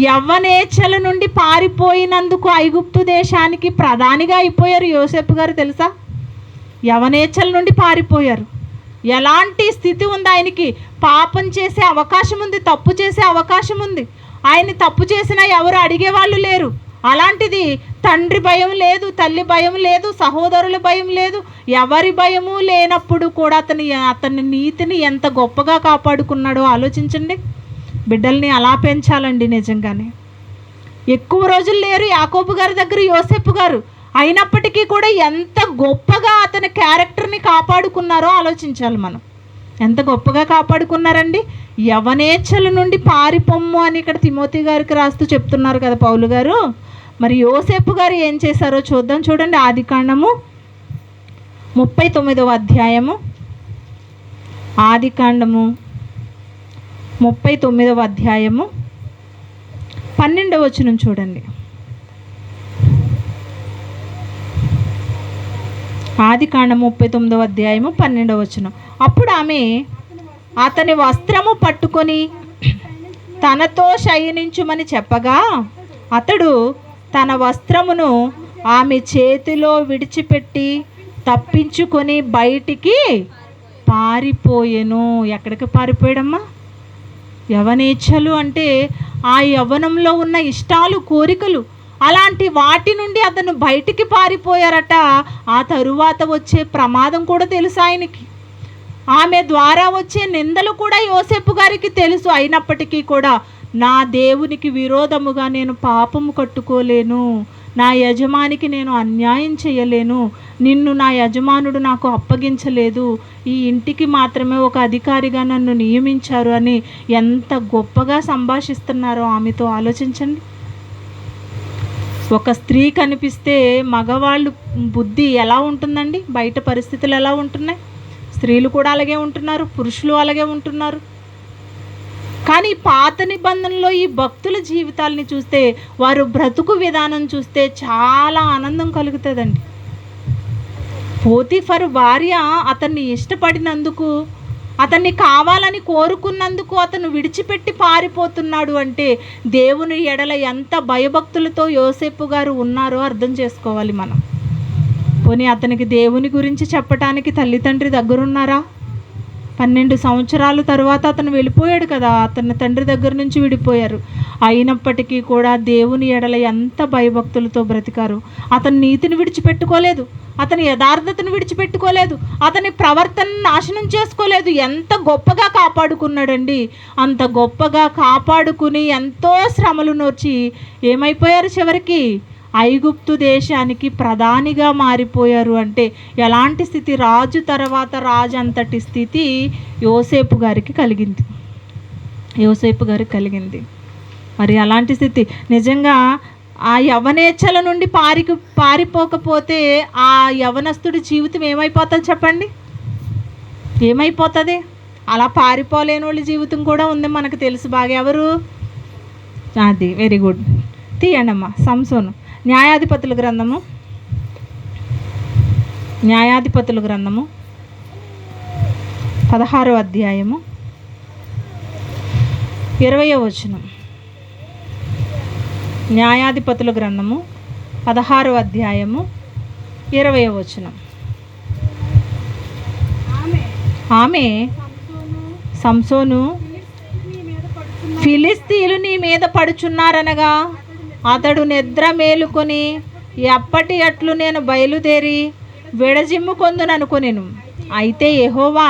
యవ్వనేచ్ఛల నుండి పారిపోయినందుకు ఐగుప్తు దేశానికి ప్రధానిగా అయిపోయారు యోసేపు గారు, తెలుసా? యవనేచ్ఛల నుండి పారిపోయారు. ఎలాంటి స్థితి ఉంది ఆయనకి? పాపం చేసే అవకాశం ఉంది, తప్పు చేసే అవకాశం ఉంది. ఆయన తప్పు చేసినా ఎవరు అడిగేవాళ్ళు లేరు. అలాంటిది తండ్రి భయం లేదు, తల్లి భయం లేదు, సహోదరుల భయం లేదు, ఎవరి భయము లేనప్పుడు కూడా అతని నీతిని ఎంత గొప్పగా కాపాడుకున్నాడో ఆలోచించండి. బిడ్డల్ని అలా పెంచాలండి. నిజంగానే ఎక్కువ రోజులు లేరు యాకోబు గారి దగ్గర యోసేపు గారు, అయినప్పటికీ కూడా ఎంత గొప్పగా అతని క్యారెక్టర్ని కాపాడుకున్నారో ఆలోచించాలి మనం. ఎంత గొప్పగా కాపాడుకున్నారండి. యవనేచ్ఛల నుండి పారిపొమ్ము అని ఇక్కడ తిమోతి గారికి రాస్తూ చెప్తున్నారు కదా పౌలు గారు. మరి యోసేపు గారు ఏం చేశారో చూద్దాం. చూడండి, ఆదికాండము 39వ అధ్యాయము, ఆదికాండము 39వ అధ్యాయము 12వ వచనం చూడండి. ఆదికాండం 39వ అధ్యాయము 12వ వచనం. అప్పుడు ఆమె అతని వస్త్రము పట్టుకొని తనతో శయనించుమని చెప్పగా అతడు తన వస్త్రమును ఆమె చేతిలో విడిచిపెట్టి తప్పించుకొని బయటికి పారిపోయెను. ఎక్కడికి పారిపోయాడమ్మా? యవనేచ్ఛలు అంటే ఆ యవ్వనంలో ఉన్న ఇష్టాలు, కోరికలు, అలాంటి వాటి నుండి అతను బయటికి పారిపోయారట. ఆ తరువాత వచ్చే ప్రమాదం కూడా తెలుసు ఆయనకి. ఆమె ద్వారా వచ్చే నిందలు కూడా యోసేపు గారికి తెలుసు. అయినప్పటికీ కూడా నా దేవునికి విరోధముగా నేను పాపము కట్టుకోలేను, నా యజమానికి నేను అన్యాయం చేయలేను, నిన్ను నా యజమానుడు నాకు అప్పగించలేదు, ఈ ఇంటికి మాత్రమే ఒక అధికారిగా నన్ను నియమించారు అని ఎంత గొప్పగా సంభాషిస్తున్నారో ఆమెతో ఆలోచించండి. ఒక స్త్రీ కనిపిస్తే మగవాళ్ళు బుద్ధి ఎలా ఉంటుందండి? బయట పరిస్థితులు ఎలా ఉంటున్నాయి? స్త్రీలు కూడా అలాగే ఉంటున్నారు, పురుషులు అలాగే ఉంటున్నారు. కానీ పాత నిబంధనలో ఈ భక్తుల జీవితాలని చూస్తే, వారు బ్రతుకు విధానం చూస్తే చాలా ఆనందం కలుగుతుందండి. పోతీఫరు భార్య అతన్ని ఇష్టపడినందుకు, అతన్ని కావాలని కోరుకున్నందుకు అతను విడిచిపెట్టి పారిపోతున్నాడు అంటే దేవుని ఎడల ఎంత భయభక్తులతో యోసేపు గారు ఉన్నారో అర్థం చేసుకోవాలి మనం. పోనీ అతనికి దేవుని గురించి చెప్పటానికి తల్లిదండ్రి దగ్గరున్నారా? 12 సంవత్సరాల తర్వాత అతను వెళ్ళిపోయాడు కదా, అతని తండ్రి దగ్గర నుంచి విడిపోయారు. అయినప్పటికీ కూడా దేవుని ఎడల ఎంత భయభక్తులతో బ్రతికారు. అతని నీతిని విడిచిపెట్టుకోలేదు, అతని యథార్థతను విడిచిపెట్టుకోలేదు, అతని ప్రవర్తనను నాశనం చేసుకోలేదు. ఎంత గొప్పగా కాపాడుకున్నాడండి. అంత గొప్పగా కాపాడుకుని ఎంతో శ్రమలు నోర్చి ఏమైపోయారు? చివరికి ఐగుప్తు దేశానికి ప్రధానిగా మారిపోయారు. అంటే ఎలాంటి స్థితి? రాజు తర్వాత రాజు అంతటి స్థితి యోసేపు గారికి కలిగింది. యోసేపు గారికి కలిగింది. మరి అలాంటి స్థితి నిజంగా ఆ యవనేచ్ఛల నుండి పారిపోకపోతే ఆ యవనస్తుడి జీవితం ఏమైపోతుంది చెప్పండి? ఏమైపోతుంది? అలా పారిపోలేని వాళ్ళ జీవితం కూడా ఉంది, మనకు తెలుసు బాగా. ఎవరు? అది వెరీ గుడ్, తీయండమ్మా. సంసోను. న్యాయాధిపతుల గ్రంథము 16వ అధ్యాయము 20వ వచనం. న్యాయాధిపతుల గ్రంథము 16వ అధ్యాయము 20వ వచనం. ఆమె సంసోను, ఫిలిస్తీయులు నీ మీద పడుచున్నారనగా అతడు నిద్ర మేలుకొని ఎప్పటి అట్లు నేను బయలుదేరి విడజిమ్ముకొందుననుకొనెను. అయితే యెహోవా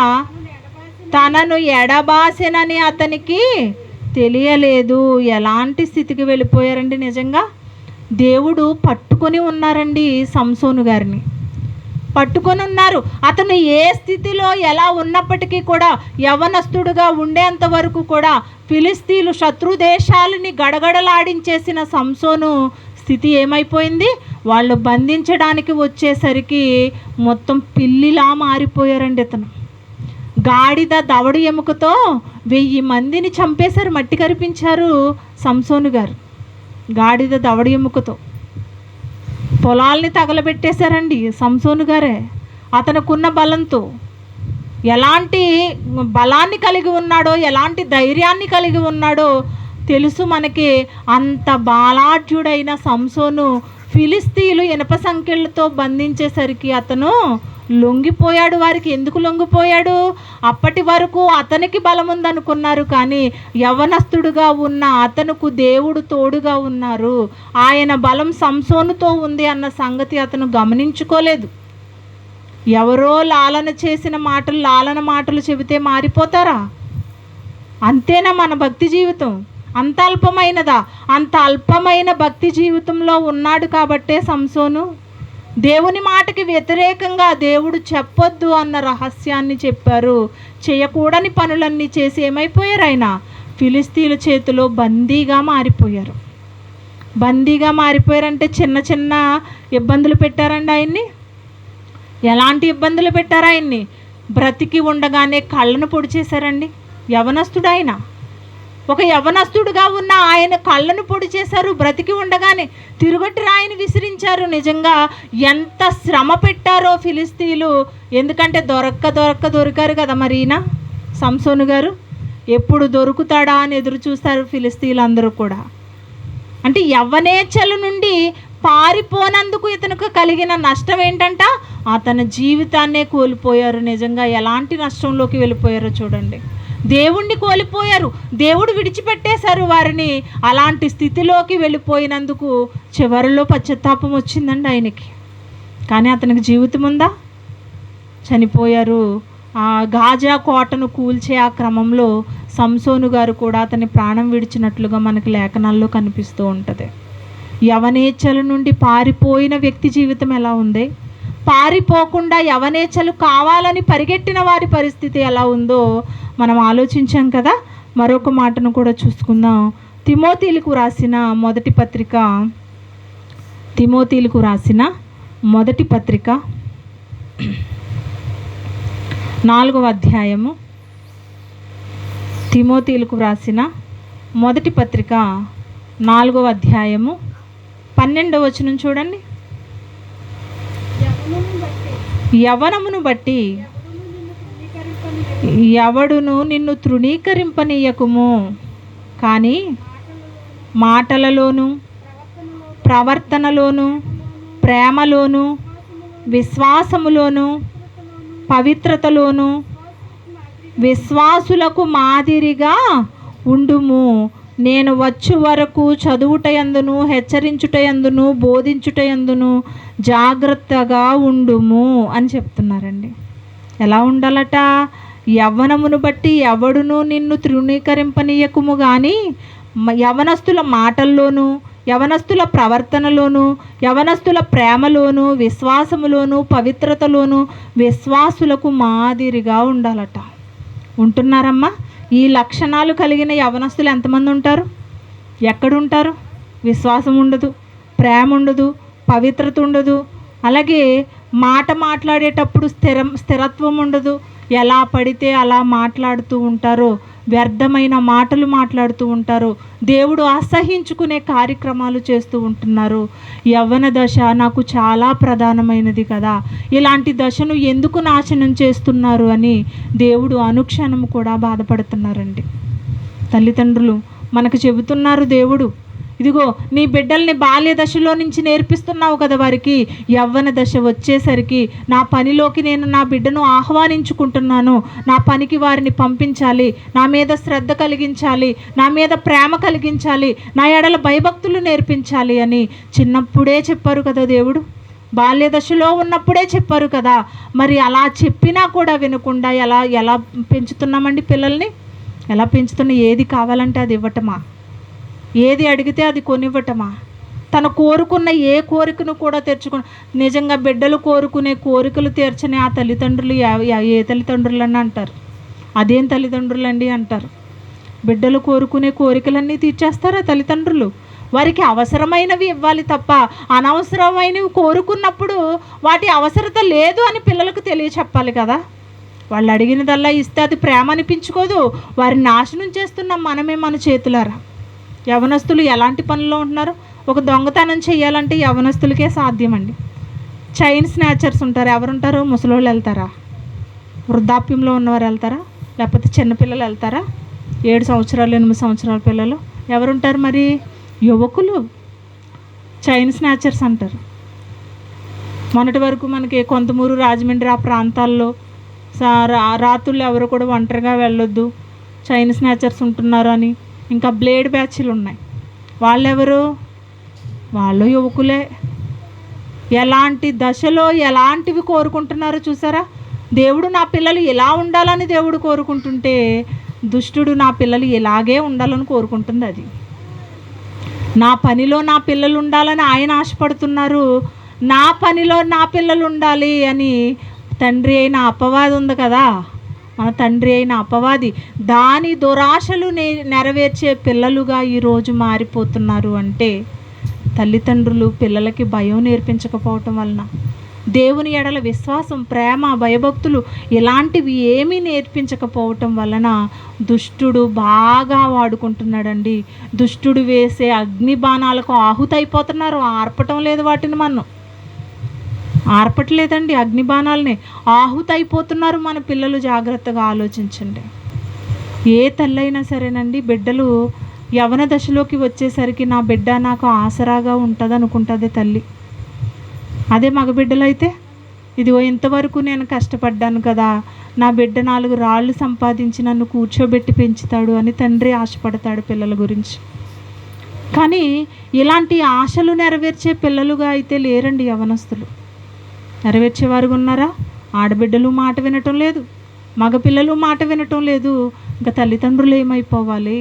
తనను ఎడబాసెనని అతనికి తెలియలేదు. ఎలాంటి స్థితికి వెళ్ళిపోయారండి? నిజంగా దేవుడు పట్టుకొని ఉన్నారండి సంసోను గారిని, పట్టుకొని ఉన్నారు. అతను ఏ స్థితిలో ఎలా ఉన్నప్పటికీ కూడా యవనస్తుడుగా ఉండేంత వరకు కూడా ఫిలిస్తీన్లు శత్రు దేశాలని గడగడలాడించేసిన సంసోను స్థితి ఏమైపోయింది? వాళ్ళు బంధించడానికి వచ్చేసరికి మొత్తం పిల్లిలా మారిపోయారండి. అతను గాడిద దవడ ఎముకతో 1000 మందిని చంపేశారు, మట్టి కరిపించారు సంసోను గారు. గాడిద దవడ ఎముకతో పొలాల్ని తగలబెట్టేశారండి సంసోను గారే. అతనుకున్న బలంతో ఎలాంటి బలాన్ని కలిగి ఉన్నాడో, ఎలాంటి ధైర్యాన్ని కలిగి ఉన్నాడో తెలుసు మనకి. అంత బాలాఢ్యుడైన సంసోను ఫిలిస్తీయులు ఇనప సంకెళ్ళతో బంధించేసరికి అతను లొంగిపోయాడు. వారికి ఎందుకు లొంగిపోయాడు? అప్పటి వరకు అతనికి బలం ఉందనుకున్నారు, కానీ యవనస్తుడుగా ఉన్న అతనుకు దేవుడు తోడుగా ఉన్నారు. ఆయన బలం సంసోనుతో ఉంది అన్న సంగతి అతను గమనించుకోలేదు. ఎవరో లాలన చేసిన మాటలు, లాలన మాటలు చెబితే మారిపోతారా? అంతేనా మన భక్తి జీవితం? అంత అల్పమైనదా? అంత అల్పమైన భక్తి జీవితంలో ఉన్నాడు కాబట్టే సంసోను దేవుని మాటకి వ్యతిరేకంగా దేవుడు చెప్పొద్దు అన్న రహస్యాన్ని చెప్పారు. చేయకూడని పనులన్నీ చేసి ఏమైపోయారు? ఆయన ఫిలిస్తీయుల చేతిలో బందీగా మారిపోయారు. బందీగా మారిపోయారంటే చిన్న చిన్న ఇబ్బందులు పెట్టారండి ఆయన్ని. ఎలాంటి ఇబ్బందులు పెట్టారు ఆయన్ని? బ్రతికి ఉండగానే కళ్ళను పొడి చేశారండి. యవనస్తుడు ఆయన, ఒక యవనస్తుడుగా ఉన్న ఆయన కళ్ళను పొడి చేశారు. బ్రతికి ఉండగానే తిరుగట్టి రాయిని విసిరించారు. నిజంగా ఎంత శ్రమ పెట్టారో ఫిలిస్తీయులు. ఎందుకంటే దొరికారు కదా మరి ఈయన సంసోను గారు. ఎప్పుడు దొరుకుతాడా అని ఎదురు చూస్తారు ఫిలిస్తీయులు అందరూ కూడా. అంటే యవ్వనేచ్ఛల నుండి పారిపోనందుకు ఇతనికి కలిగిన నష్టం ఏంటంట? అతని జీవితాన్నే కోల్పోయారు. నిజంగా ఎలాంటి నష్టంలోకి వెళ్ళిపోయారో చూడండి. దేవుణ్ణి కోల్పోయారు, దేవుడు విడిచిపెట్టేశారు వారిని. అలాంటి స్థితిలోకి వెళ్ళిపోయినందుకు చివరిలో పశ్చాత్తాపం వచ్చిందండి ఆయనకి. కానీ అతనికి జీవితం ఉందా? చనిపోయారు. ఆ గాజా కోటను కూల్చే ఆ క్రమంలో సంసోను గారు కూడా అతని ప్రాణం విడిచినట్లుగా మనకి లేఖనాల్లో కనిపిస్తూ ఉంటుంది. యవనేచ్ఛల నుండి పారిపోయిన వ్యక్తి జీవితం ఎలా ఉంది? పారిపోకుండా యవనేచ్ఛలు కావాలని పరిగెట్టిన వారి పరిస్థితి ఎలా ఉందో మనం ఆలోచించాం కదా. మరొక మాటను కూడా చూసుకుందాం. తిమోతీలకు రాసిన మొదటి పత్రిక 4వ అధ్యాయము. తిమోతీలకు రాసిన మొదటి పత్రిక 4వ అధ్యాయము 12వ వచనం చూడండి. యవనమును బట్టి ఎవడును నిన్ను తృణీకరింపనీయకుము, కానీ మాటలలోను ప్రవర్తనలోను ప్రేమలోను విశ్వాసములోను పవిత్రతలోను విశ్వాసులకు మాదిరిగా ఉండుము. నేను వచ్చు వరకు చదువుటయందును హెచ్చరించుటయందును బోధించుటయందును జాగ్రత్తగా ఉండుము అని చెప్తున్నారండి. ఎలా ఉండాలట? యవ్వనమును బట్టి ఎవడును నిన్ను తృణీకరింపనీయకుము, కానీ యవనస్తుల మాటల్లోనూ యవనస్తుల ప్రవర్తనలోను యవనస్తుల ప్రేమలోను విశ్వాసములోను పవిత్రతలోను విశ్వాసులకు మాదిరిగా ఉండాలట. ఉంటున్నారమ్మా? ఈ లక్షణాలు కలిగిన యవనస్తులు ఎంతమంది ఉంటారు? ఎక్కడుంటారు? విశ్వాసం ఉండదు, ప్రేమ ఉండదు, పవిత్రత ఉండదు. అలాగే మాట్లాడేటప్పుడు స్థిరత్వం ఉండదు. ఎలా పడితే అలా మాట్లాడుతూ ఉంటారో, వ్యర్థమైన మాటలు మాట్లాడుతూ ఉంటారు. దేవుడు అసహించుకునే కార్యక్రమాలు చేస్తూ ఉంటున్నారు. యవ్వన దశ నాకు చాలా ప్రధానమైనది కదా, ఇలాంటి దశను ఎందుకు నాశనం చేస్తున్నారు అని దేవుడు అనుక్షణం కూడా బాధపడుతున్నారండి. తల్లిదండ్రులు మనకు చెబుతున్నారు, దేవుడు ఇదిగో నీ బిడ్డల్ని బాల్య దశలో నుంచి నేర్పిస్తున్నావు కదా, వారికి యవ్వన దశ వచ్చేసరికి నా పనిలోకి నేను నా బిడ్డను ఆహ్వానించుకుంటున్నాను. నా పనికి వారిని పంపించాలి, నా మీద శ్రద్ధ కలిగించాలి, నా మీద ప్రేమ కలిగించాలి, నా ఎడల భయభక్తులు నేర్పించాలి అని చిన్నప్పుడే చెప్పారు కదా దేవుడు. బాల్య దశలో ఉన్నప్పుడే చెప్పారు కదా. మరి అలా చెప్పినా కూడా వినకుండా ఎలా పెంచుతున్నామండి పిల్లల్ని? ఎలా పెంచుతున్నా? ఏది కావాలంటే అది ఇవ్వటమా? ఏది అడిగితే అది కొనివ్వటమా? తను కోరుకున్న ఏ కోరికను కూడా నిజంగా బిడ్డలు కోరుకునే కోరికలు తీర్చని ఆ తల్లిదండ్రులు ఏ తల్లిదండ్రులని అంటారు? అదేం తల్లిదండ్రులండి అంటారు. బిడ్డలు కోరుకునే కోరికలన్నీ తీర్చేస్తారు ఆ తల్లిదండ్రులు. వారికి అవసరమైనవి ఇవ్వాలి తప్ప అనవసరమైనవి కోరుకున్నప్పుడు వాటి అవసరత లేదు అని పిల్లలకు తెలియచెప్పాలి కదా. వాళ్ళు అడిగినదల్లా ఇస్తే అది ప్రేమ అనిపించుకోదు. వారిని నాశనం చేస్తున్నాం మనమే మన చేతులారా. యవనస్తులు ఎలాంటి పనుల్లో ఉంటున్నారు? ఒక దొంగతనం చేయాలంటే యవనస్తులకే సాధ్యమండి. చైన్ స్నాచర్స్ ఉంటారు. ఎవరుంటారు? ముసలోళ్ళు వెళ్తారా? వృద్ధాప్యంలో ఉన్నవారు వెళ్తారా? లేకపోతే చిన్నపిల్లలు వెళ్తారా? 7 సంవత్సరాలు 8 సంవత్సరాల పిల్లలు ఎవరుంటారు? మరి యువకులు చైన్ స్నాచర్స్ అంటారు. మొన్నటి వరకు మనకి కొంతమూరు, రాజమండ్రి ఆ ప్రాంతాల్లో రాత్రులు ఎవరు కూడా ఒంటరిగా వెళ్ళొద్దు, చైన్ స్నాచర్స్ ఉంటున్నారు అని ఇంకా బ్లేడ్ బ్యాచ్లు ఉన్నాయి. వాళ్ళెవరు? వాళ్ళు యువకులే. ఎలాంటి దశలో ఎలాంటివి కోరుకుంటున్నారో చూసారా? దేవుడు నా పిల్లలు ఎలా ఉండాలని దేవుడు కోరుకుంటుంటే, దుష్టుడు నా పిల్లలు ఇలాగే ఉండాలని కోరుకుంటుంది. అది నా పనిలో నా పిల్లలు ఉండాలని ఆయన ఆశపడుతున్నారు. నా పనిలో నా పిల్లలు ఉండాలి అని తండ్రి అయిన అపవాది ఉంది కదా, మన తండ్రి అయిన అపవాది దాని దురాశలు నెరవేర్చే పిల్లలుగా ఈరోజు మారిపోతున్నారు. అంటే తల్లిదండ్రులు పిల్లలకి భయం నేర్పించకపోవటం వలన, దేవుని ఎడల విశ్వాసం, ప్రేమ, భయభక్తులు ఇలాంటివి ఏమీ నేర్పించకపోవటం వలన దుష్టుడు బాగా వాడుకుంటున్నాడండి. దుష్టుడు వేసే అగ్ని బాణాలకు ఆహుతైపోతున్నారు. ఆర్పటం లేదు, వాటిని మనం ఆర్పట్లేదండి. అగ్ని బాణాలని ఆహుతైపోతున్నారు మన పిల్లలు. జాగ్రత్తగా ఆలోచించండి. ఏ తల్లైనా సరేనండి, బిడ్డలు యవన దశలోకి వచ్చేసరికి నా బిడ్డ నాకు ఆసరాగా ఉంటుంది అనుకుంటుంది తల్లి. అదే మగబిడ్డలైతే, ఇదిగో ఇంతవరకు నేను కష్టపడ్డాను కదా, నా బిడ్డ 4 రాళ్ళు సంపాదించి నన్ను కూర్చోబెట్టి పెంచుతాడు అని తండ్రి ఆశపడతాడు పిల్లల గురించి. కానీ ఇలాంటి ఆశలు నెరవేర్చే పిల్లలుగా అయితే లేరండి యవనస్తులు. నెరవేర్చేవారుగా ఉన్నారా? ఆడబిడ్డలు మాట వినటం లేదు, మగపిల్లలు మాట వినటం లేదు. ఇంకా తల్లిదండ్రులు ఏమైపోవాలి?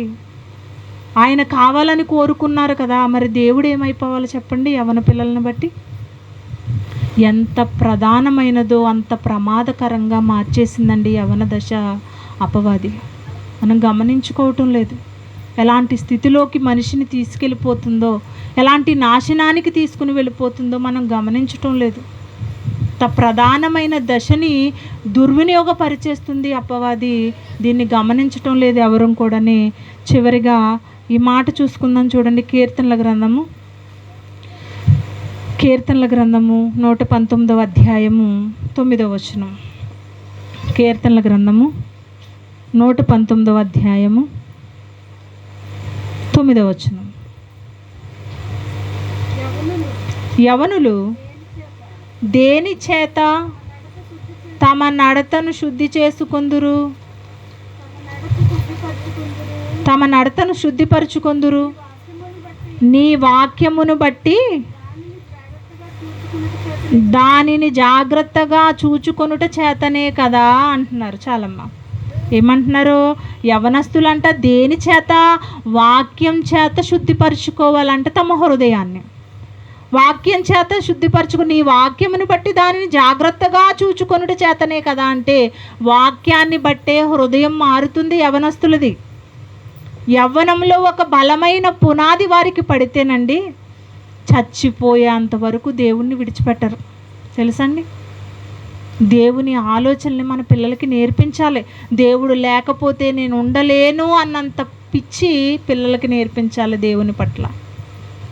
ఆయన కావాలని కోరుకున్నారు కదా, మరి దేవుడు ఏమైపోవాలి చెప్పండి? యవన పిల్లలను బట్టి ఎంత ప్రధానమైనదో అంత ప్రమాదకరంగా మార్చేసిందండి యవన దశ అపవాది. మనం గమనించుకోవటం లేదు. ఎలాంటి స్థితిలోకి మనిషిని తీసుకెళ్ళిపోతుందో, ఎలాంటి నాశనానికి తీసుకుని వెళ్ళిపోతుందో మనం గమనించటం లేదు. అంత ప్రధానమైన దశని దుర్వినియోగపరిచేస్తుంది అపవాది. దీన్ని గమనించటం లేదు ఎవరు కూడాని. చివరిగా ఈ మాట చూసుకుందాం చూడండి. కీర్తనల గ్రంథము 119వ అధ్యాయము 9వ వచనం. కీర్తనల గ్రంథము 119వ అధ్యాయము 9వ వచనం. యవనులు దేని చేత తమ నడతను శుద్ధి చేసుకొందురు? తమ నడతను శుద్ధిపరచుకొందురు నీ వాక్యమును బట్టి దానిని జాగ్రత్తగా చూచుకొనుట చేతనే కదా అంటున్నారు. చాలమ్మ ఏమంటున్నారు? యవనస్తులంట దేని చేత? వాక్యం చేత శుద్ధిపరచుకోవాలంట తమ హృదయాన్ని. వాక్యం చేత శుద్ధిపరచుకుని నీ వాక్యమును బట్టి దానిని జాగ్రత్తగా చూచుకొనుట చేతనే కదా అంటే, వాక్యాన్ని బట్టే హృదయం మారుతుంది యవనస్తులది. యవ్వనంలో ఒక బలమైన పునాది వారికి పడితేనండి, చచ్చిపోయేంత వరకు దేవుణ్ణి విడిచిపెట్టరు. తెలుసండి? దేవుని ఆలోచనల్ని మన పిల్లలకి నేర్పించాలి. దేవుడు లేకపోతే నేను ఉండలేను అన్నంత పిచ్చి పిల్లలకి నేర్పించాలి దేవుని పట్ల.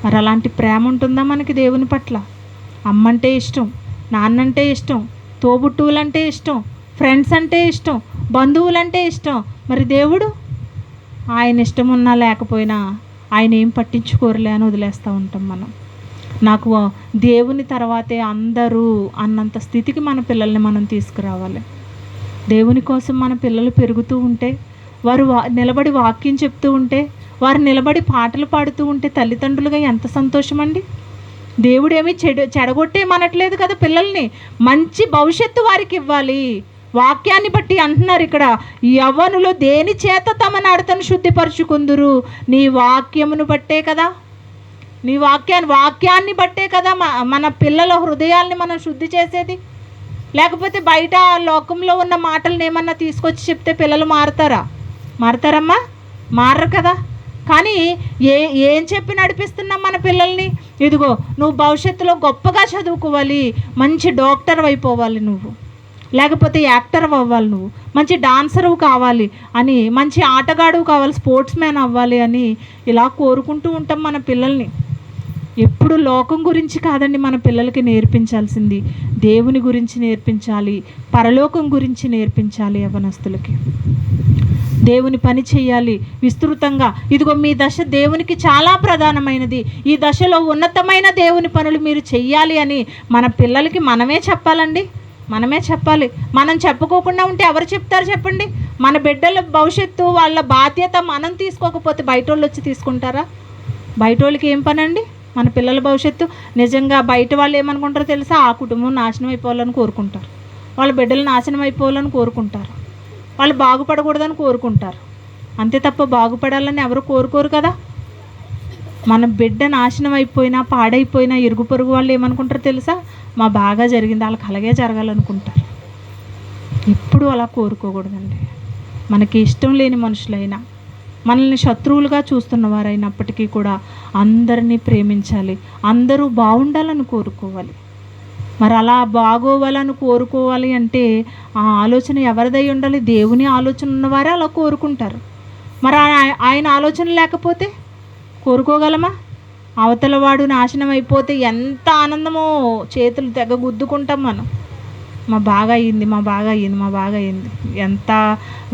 మరి అలాంటి ప్రేమ ఉంటుందా మనకి దేవుని పట్ల? అమ్మంటే ఇష్టం, నాన్నంటే ఇష్టం, తోబుట్టువులంటే ఇష్టం, ఫ్రెండ్స్ అంటే ఇష్టం, బంధువులంటే ఇష్టం. మరి దేవుడు? ఆయన ఇష్టం ఉన్నా లేకపోయినా ఆయన ఏం పట్టించుకోరులే అని వదిలేస్తూ ఉంటాం మనం. నాకు దేవుని తర్వాతే అందరూ అన్నంత స్థితికి మన పిల్లల్ని మనం తీసుకురావాలి. దేవుని కోసం మన పిల్లలు పెరుగుతూ ఉంటే, వారు నిలబడి వాక్యం చెప్తూ ఉంటే, వారు నిలబడి పాటలు పాడుతూ ఉంటే తల్లిదండ్రులుగా ఎంత సంతోషం అండి. దేవుడేమీ చెడగొట్టేమనట్లేదు కదా పిల్లల్ని. మంచి భవిష్యత్తు వారికి ఇవ్వాలి. వాక్యాన్ని బట్టి అంటున్నారు ఇక్కడ, యవ్వనులు దేని చేత తమ నడతను శుద్ధిపరచుకుందురు? నీ వాక్యమును బట్టే కదా. నీ వాక్యాన్ని బట్టే కదా మన పిల్లల హృదయాల్ని మనం శుద్ధి చేసేది. లేకపోతే బయట లోకంలో ఉన్న మాటలను ఏమన్నా తీసుకొచ్చి చెప్తే పిల్లలు మారుతారమ్మా? మారరు కదా. కానీ ఏం చెప్పి నడిపిస్తున్నాం మన పిల్లల్ని? ఇదిగో నువ్వు భవిష్యత్తులో గొప్పగా చదువుకోవాలి, మంచి డాక్టర్ అయిపోవాలి నువ్వు. లేకపోతే యాక్టర్ అవ్వాలి, నువ్వు మంచి డాన్సరు కావాలి అని, మంచి ఆటగాడు కావాలి, స్పోర్ట్స్ మ్యాన్ అవ్వాలి అని ఇలా కోరుకుంటూ ఉంటాం మన పిల్లల్ని. ఎప్పుడు లోకం గురించి కాదండి మన పిల్లలకి నేర్పించాల్సింది, దేవుని గురించి నేర్పించాలి, పరలోకం గురించి నేర్పించాలి. యవ్వనస్తులకి దేవుని పని చేయాలి విస్తృతంగా. ఇదిగో మీ దశ దేవునికి చాలా ప్రధానమైనది, ఈ దశలో ఉన్నతమైన దేవుని పనులు మీరు చెయ్యాలి అని మన పిల్లలకి మనమే చెప్పాలండి, మనమే చెప్పాలి. మనం చెప్పుకోకుండా ఉంటే ఎవరు చెప్తారు చెప్పండి? మన బిడ్డల భవిష్యత్తు వాళ్ళ బాధ్యత మనం తీసుకోకపోతే బయట వాళ్ళు వచ్చి తీసుకుంటారా? బయట వాళ్ళకి ఏం పని అండి మన పిల్లల భవిష్యత్తు? నిజంగా బయట వాళ్ళు ఏమనుకుంటారో తెలుసా? ఆ కుటుంబం నాశనం అయిపోవాలని కోరుకుంటారు, వాళ్ళ బిడ్డలు నాశనం అయిపోవాలని కోరుకుంటారు, వాళ్ళు బాగుపడకూడదని కోరుకుంటారు. అంతే తప్ప బాగుపడాలని ఎవరు కోరుకోరు కదా. మన బిడ్డ నాశనం అయిపోయినా పాడైపోయినా ఇరుగు పొరుగు వాళ్ళు ఏమనుకుంటారో తెలుసా? మా బాగా జరిగింది, వాళ్ళకి అలాగే జరగాలనుకుంటారు. ఎప్పుడు అలా కోరుకోకూడదండి. మనకి ఇష్టం లేని మనుషులైనా, మనల్ని శత్రువులుగా చూస్తున్న వారైనప్పటికీ కూడా అందరినీ ప్రేమించాలి, అందరూ బాగుండాలని కోరుకోవాలి. మరి అలా బాగోవాలని కోరుకోవాలి అంటే ఆ ఆలోచన ఎవరిదై ఉండాలి? దేవుని ఆలోచన ఉన్నవారే అలా కోరుకుంటారు. మరి ఆయన ఆలోచన లేకపోతే కోరుకోగలమా? అవతల వాడు నాశనం అయిపోతే ఎంత ఆనందమో, చేతులు తెగ గుద్దుకుంటాం మనం. మా బాగా అయ్యింది, మా బాగా అయ్యింది, మా బాగా అయ్యింది. ఎంత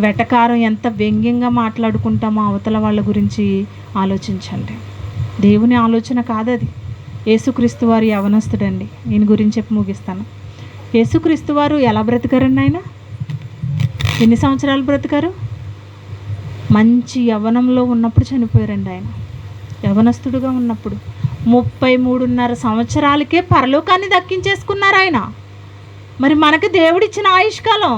వెటకారం, ఎంత వ్యంగ్యంగా మాట్లాడుకుంటామో అవతల వాళ్ళ గురించి ఆలోచించండి. దేవుని ఆలోచన కాదది. యేసుక్రీస్తు వారు యవనస్తుడండి. నేను గురించి చెప్పి ముగిస్తాను. యేసుక్రీస్తు వారు ఎలా బ్రతికారండి? ఆయన ఎన్ని సంవత్సరాలు బ్రతికారు? మంచి యవ్వనంలో ఉన్నప్పుడు చనిపోయారండి. ఆయన యవనస్తుడుగా ఉన్నప్పుడు 33.5 సంవత్సరాలకే పరలోకాన్ని దక్కించేసుకున్నారు ఆయన. మరి మనకు దేవుడిచ్చిన ఆయుష్కాలం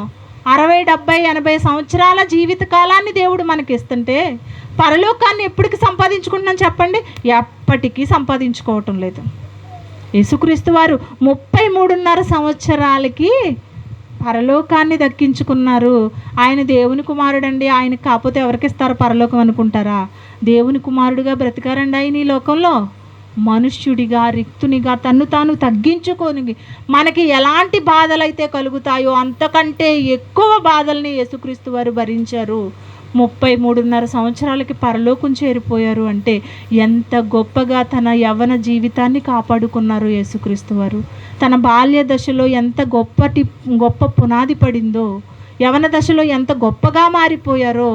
60, 70, 80 సంవత్సరాల జీవిత కాలాన్ని దేవుడు మనకి ఇస్తుంటే పరలోకాన్ని ఎప్పటికి సంపాదించుకుంటున్నాం చెప్పండి? ఎప్పటికీ సంపాదించుకోవటం లేదు. యేసుక్రీస్తు వారు 33.5 సంవత్సరాలకి పరలోకాన్ని దక్కించుకున్నారు. ఆయన దేవుని కుమారుడండి. ఆయనకి కాకపోతే ఎవరికి ఇస్తారు పరలోకం అనుకుంటారా? దేవుని కుమారుడిగా బ్రతికారండి ఆయన ఈ లోకంలో. మనుష్యుడిగా, రిక్తునిగా తన్ను తాను తగ్గించుకొని మనకి ఎలాంటి బాధలు అయితే కలుగుతాయో అంతకంటే ఎక్కువ బాధల్ని యేసుక్రీస్తు వారు భరించారు. 33.5 సంవత్సరాలకి పరలోకం చేరిపోయారు అంటే ఎంత గొప్పగా తన యవ్వన జీవితాన్ని కాపాడుకున్నారు యేసుక్రీస్తు వారు. తన బాల్య దశలో ఎంత గొప్ప పునాది పడిందో, యవ్వన దశలో ఎంత గొప్పగా మారిపోయారో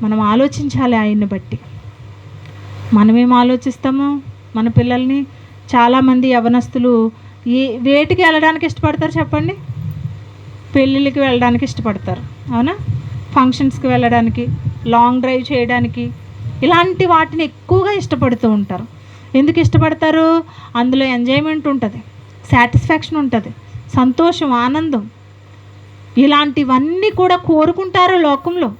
మనం ఆలోచించాలి. ఆయన్ని బట్టి మనమేం ఆలోచిస్తామో మన పిల్లల్ని. చాలామంది యవనస్తులు వేటికి వెళ్ళడానికి ఇష్టపడతారు చెప్పండి? పెళ్ళిళ్ళకి వెళ్ళడానికి ఇష్టపడతారు, అవునా? ఫంక్షన్స్కి వెళ్ళడానికి, లాంగ్ డ్రైవ్ చేయడానికి, ఇలాంటి వాటిని ఎక్కువగా ఇష్టపడుతూ ఉంటారు. ఎందుకు ఇష్టపడతారు? అందులో ఎంజాయ్మెంట్ ఉంటుంది, సాటిస్ఫాక్షన్ ఉంటుంది, సంతోషం, ఆనందం, ఇలాంటివన్నీ కూడా కోరుకుంటారు లోకంలో.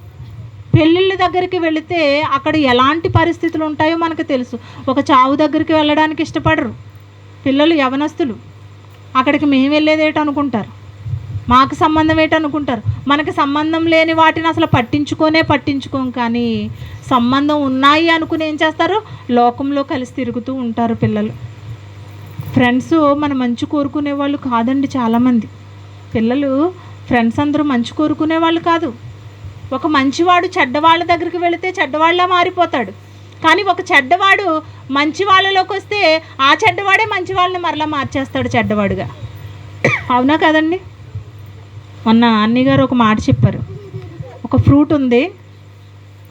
పెళ్ళిళ్ళ దగ్గరికి వెళితే అక్కడ ఎలాంటి పరిస్థితులు ఉంటాయో మనకు తెలుసు. ఒక చావు దగ్గరికి వెళ్ళడానికి ఇష్టపడరు పిల్లలు, యవనస్తులు. అక్కడికి మేము వెళ్ళేది ఏంటనుకుంటారు, మాకు సంబంధం ఏంటనుకుంటారు. మనకి సంబంధం లేని వాటిని అసలు పట్టించుకోం. కానీ సంబంధం ఉన్నాయి అనుకుని ఏం చేస్తారు? లోకంలో కలిసి తిరుగుతూ ఉంటారు పిల్లలు. ఫ్రెండ్స్ మన మంచి కోరుకునే వాళ్ళు కాదండి. చాలామంది పిల్లలు ఫ్రెండ్స్ అందరూ మంచి కోరుకునే వాళ్ళు కాదు. ఒక మంచివాడు చెడ్డవాళ్ళ దగ్గరికి వెళితే చెడ్డవాళ్ళ మారిపోతాడు. కానీ ఒక చెడ్డవాడు మంచి వాళ్ళలోకి వస్తే ఆ చెడ్డవాడే మంచి వాళ్ళని మరలా మార్చేస్తాడు చెడ్డవాడుగా. అవునా కదండి? మొన్న అన్నయ్య గారు ఒక మాట చెప్పారు. ఒక ఫ్రూట్ ఉంది,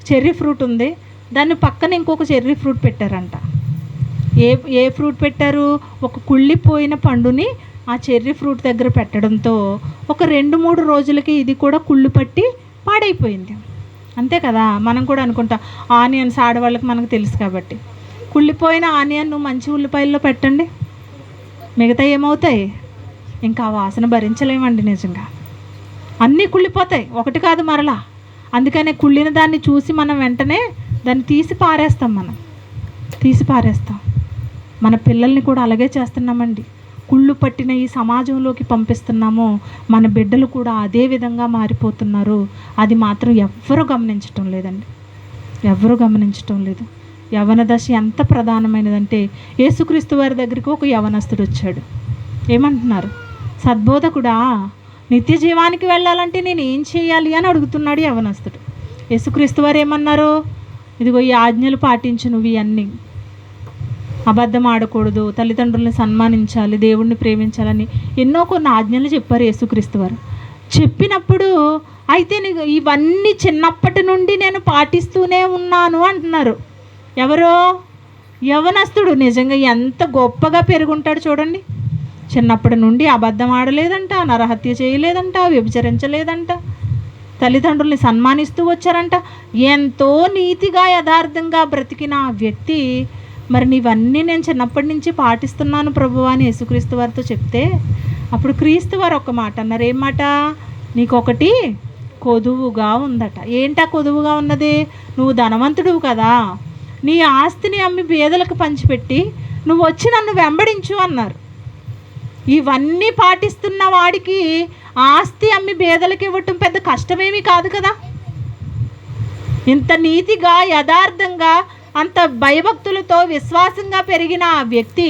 చెర్రీ ఫ్రూట్ ఉంది, దాన్ని పక్కన ఇంకొక చెర్రీ ఫ్రూట్ పెట్టారంట. ఏ ఫ్రూట్ పెట్టారు? ఒక కుళ్ళిపోయిన పండుని ఆ చెర్రీ ఫ్రూట్ దగ్గర పెట్టడంతో ఒక 2-3 రోజులకి ఇది కూడా కుళ్ళు పట్టి పాడైపోయింది. అంతే కదా? మనం కూడా అనుకుంటాం ఆనియన్స్ ఆడవాళ్ళకి మనకు తెలుసు కాబట్టి. కుళ్ళిపోయిన ఆనియన్ మంచి ఉల్లిపాయల్లో పెట్టండి, మిగతా ఏమవుతాయి? ఇంకా ఆ వాసన భరించలేమండి. నిజంగా అన్నీ కుళ్ళిపోతాయి, ఒకటి కాదు మరలా. అందుకనే కుళ్ళిన దాన్ని చూసి మనం వెంటనే దాన్ని తీసి పారేస్తాం. మన పిల్లల్ని కూడా అలాగే చేస్తున్నామండి. కుళ్ళు పట్టిన ఈ సమాజంలోకి పంపిస్తున్నాము. మన బిడ్డలు కూడా అదే విధంగా మారిపోతున్నారు. అది మాత్రం ఎవ్వరూ గమనించటం లేదు. యవన దశ ఎంత ప్రధానమైనదంటే యేసుక్రీస్తు వారి దగ్గరికి ఒక యవనస్తుడు వచ్చాడు. ఏమంటున్నారు? సద్బోధకుడా, నిత్య జీవానికి వెళ్ళాలంటే నేను ఏం చేయాలి అని అడుగుతున్నాడు యవనస్తుడు. యేసుక్రీస్తు వారు ఏమన్నారు? ఇదిగో ఈ ఆజ్ఞలు పాటించు, నువ్వు ఇవన్నీ అబద్ధం ఆడకూడదు, తల్లిదండ్రులను సన్మానించాలి, దేవుణ్ణి ప్రేమించాలని ఎన్నో కొన్ని ఆజ్ఞలు చెప్పారు యేసుక్రీస్తు వారు. చెప్పినప్పుడు అయితే నీకు ఇవన్నీ చిన్నప్పటి నుండి నేను పాటిస్తూనే ఉన్నాను అంటున్నారు. ఎవరో? యవనస్తుడు. నిజంగా ఎంత గొప్పగా పెరుగుంటాడు చూడండి. చిన్నప్పటి నుండి అబద్ధం ఆడలేదంట, నరహత్య చేయలేదంట, వ్యభిచరించలేదంట, తల్లిదండ్రుల్ని సన్మానిస్తూ వచ్చారంట. ఎంతో నీతిగా యథార్థంగా బ్రతికిన ఆ వ్యక్తి మరి నీవన్నీ నేను చిన్నప్పటి నుంచి పాటిస్తున్నాను ప్రభువా అని యేసుక్రీస్తు వారితో చెప్తే అప్పుడు క్రీస్తు వారు ఒక మాట అన్నారు. ఏం మాట? నీకొకటి కొదువుగా ఉందట. ఏంటా కొదువుగా ఉన్నది? నువ్వు ధనవంతుడువు కదా, నీ ఆస్తిని అమ్మి పేదలకు పంచిపెట్టి నువ్వు వచ్చి నన్ను వెంబడించు అన్నారు. ఇవన్నీ పాటిస్తున్న వాడికి ఆస్తి అమ్మి పేదలకు ఇవ్వటం పెద్ద కష్టమేమీ కాదు కదా. ఇంత నీతిగా యథార్థంగా అంత భయభక్తులతో విశ్వాసంగా పెరిగిన ఆ వ్యక్తి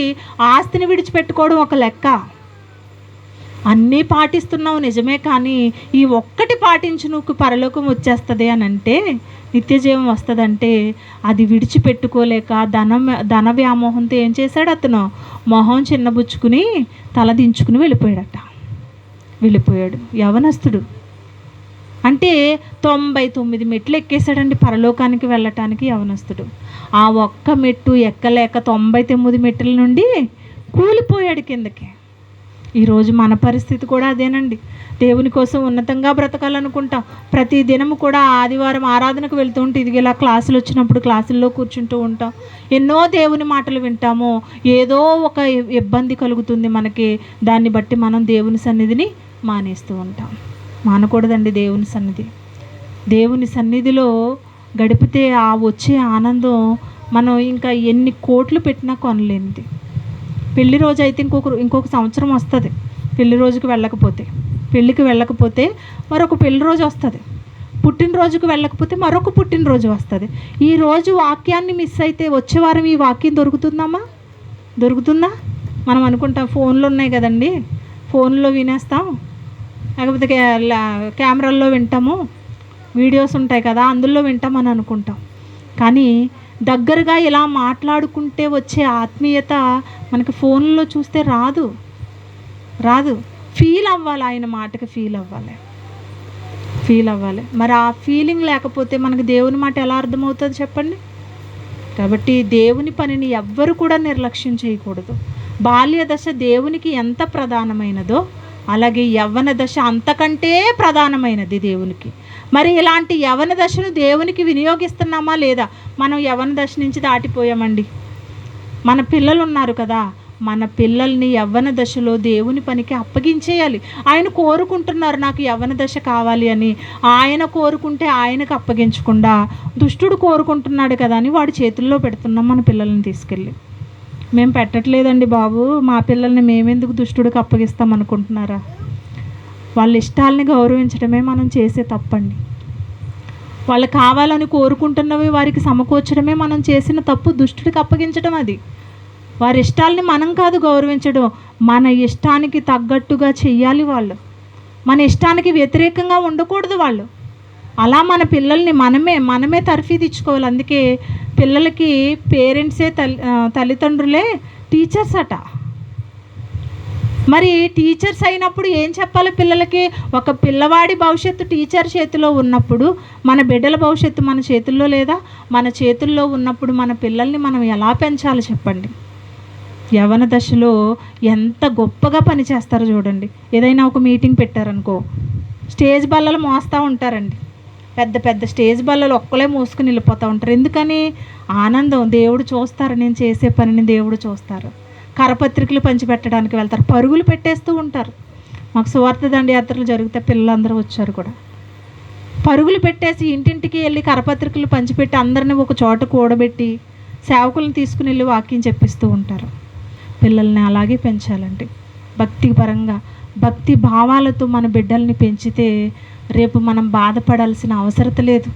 ఆస్తిని విడిచిపెట్టుకోవడం ఒక లెక్క. అన్నీ పాటిస్తున్నావు నిజమే, కానీ ఈ ఒక్కటి పాటించు నువ్వు పరలోకం వచ్చేస్తుంది అని అంటే, నిత్యజీవం వస్తుందంటే అది విడిచిపెట్టుకోలేక ధన వ్యామోహంతో ఏం చేశాడు అతను? మొహం చిన్నబుచ్చుకుని తల దించుకుని వెళ్ళిపోయాడు యవనస్తుడు. అంటే 99 మెట్లు ఎక్కేశాడండి పరలోకానికి వెళ్ళటానికి యవనస్తుడు. ఆ ఒక్క మెట్టు ఎక్కలేక 99 మెట్ల నుండి కూలిపోయాడు కిందకి. ఈరోజు మన పరిస్థితి కూడా అదేనండి. దేవుని కోసం ఉన్నతంగా బ్రతకాలనుకుంటాం. ప్రతి దినము కూడా ఆదివారం ఆరాధనకు వెళ్తూ ఉంటే ఇది ఇలా క్లాసులు వచ్చినప్పుడు క్లాసుల్లో కూర్చుంటూ ఉంటాం. ఎన్నో దేవుని మాటలు వింటాము. ఏదో ఒక ఇబ్బంది కలుగుతుంది మనకి. దాన్ని బట్టి మనం దేవుని సన్నిధిని మానేస్తూ ఉంటాం. మానకూడదండి దేవుని సన్నిధిలో గడిపితే ఆ వచ్చే ఆనందం మనం ఇంకా ఎన్ని కోట్లు పెట్టినా కొనలేనిది. పెళ్లి రోజు అయితే ఇంకొక సంవత్సరం వస్తుంది. పెళ్ళికి వెళ్ళకపోతే మరొక పెళ్లి రోజు వస్తుంది. పుట్టినరోజుకు వెళ్ళకపోతే మరొక పుట్టినరోజు వస్తుంది. ఈ రోజు వాక్యాన్ని మిస్ అయితే వచ్చే వారం ఈ వాక్యం దొరుకుతుందా? మనం అనుకుంటాం ఫోన్లు ఉన్నాయి కదండి, ఫోన్లో వినేస్తాం, లేకపోతే కెమెరాల్లో వింటాము, వీడియోస్ ఉంటాయి కదా అందులో వింటామని అనుకుంటాం. కానీ దగ్గరగా ఇలా మాట్లాడుకుంటే వచ్చే ఆత్మీయత మనకి ఫోన్లో చూస్తే రాదు. ఫీల్ అవ్వాలి, ఆయన మాటకి ఫీల్ అవ్వాలి. మరి ఆ ఫీలింగ్ లేకపోతే మనకి దేవుని మాట ఎలా అర్థమవుతుంది చెప్పండి? కాబట్టి దేవుని పనిని ఎవ్వరు కూడా నిర్లక్ష్యం చేయకూడదు. బాల్య దశ దేవునికి ఎంత ప్రధానమైనదో అలాగే యవ్వన దశ అంతకంటే ప్రధానమైనది దేవునికి. మరి ఇలాంటి యవ్వన దశను దేవునికి వినియోగిస్తున్నామా లేదా? మనం యవ్వన దశ నుంచి దాటిపోయామండి. మన పిల్లలు ఉన్నారు కదా, మన పిల్లల్ని యవ్వన దశలో దేవుని పనికి అప్పగించేయాలి. ఆయన కోరుకుంటున్నారు నాకు యవ్వన దశ కావాలి అని. ఆయన కోరుకుంటే ఆయనకు అప్పగించకుండా దుష్టుడు కోరుకుంటున్నాడు కదా అని వాడి చేతుల్లో పెడుతున్నాం మన పిల్లల్ని తీసుకెళ్ళి. మేము పెట్టట్లేదండి బాబు, మా పిల్లల్ని మేమెందుకు దుష్టుడికి అప్పగిస్తాం అనుకుంటున్నారా? వాళ్ళ ఇష్టాలని గౌరవించడమే మనం చేసే తప్పండి. వాళ్ళు కావాలని కోరుకుంటున్నవి వారికి సమకూర్చడమే మనం చేసిన తప్పు. దుష్టుడికి అప్పగించడం అది. వారి ఇష్టాలని మనం కాదు గౌరవించడం, మన ఇష్టానికి తగ్గట్టుగా చెయ్యాలి వాళ్ళు. మన ఇష్టానికి వ్యతిరేకంగా ఉండకూడదు వాళ్ళు. అలా మన పిల్లల్ని మనమే తర్ఫీదిచ్చుకోవాలి. అందుకే పిల్లలకి పేరెంట్సే తల్లిదండ్రులే టీచర్స్ అట. మరి టీచర్స్ అయినప్పుడు ఏం చెప్పాలి పిల్లలకి? ఒక పిల్లవాడి భవిష్యత్తు టీచర్ చేతిలో ఉన్నప్పుడు మన బిడ్డల భవిష్యత్తు మన చేతుల్లో లేదా? మన చేతుల్లో ఉన్నప్పుడు మన పిల్లల్ని మనం ఎలా పెంచాలి చెప్పండి? యవ్వన దశలో ఎంత గొప్పగా పనిచేస్తారో చూడండి. ఏదైనా ఒక మీటింగ్ పెట్టారనుకో, స్టేజ్ బల్లలు మోస్తూ ఉంటారండి. పెద్ద పెద్ద స్టేజ్ బల్లలు ఒక్కలే మోసుకుని వెళ్ళిపోతూ ఉంటారు. ఎందుకని? ఆనందం. దేవుడు చూస్తారు, నేను చేసే పనిని దేవుడు చూస్తారు. కరపత్రికలు పంచిపెట్టడానికి వెళ్తారు, పరుగులు పెట్టేస్తూ ఉంటారు. మాకు సువార్త దండయాత్రలు జరిగితే పిల్లలందరూ వచ్చారు కూడా. పరుగులు పెట్టేసి ఇంటింటికి వెళ్ళి కరపత్రికలు పంచిపెట్టి అందరినీ ఒక చోట కూడబెట్టి సేవకులను తీసుకుని వెళ్ళి వాక్యం చెప్పిస్తూ ఉంటారు. పిల్లల్ని అలాగే పెంచాలండి. భక్తిపరంగా భక్తి భావాలతో మన బిడ్డల్ని పెంచితే రేపు మనం బాధపడాల్సిన అవసరం లేదు.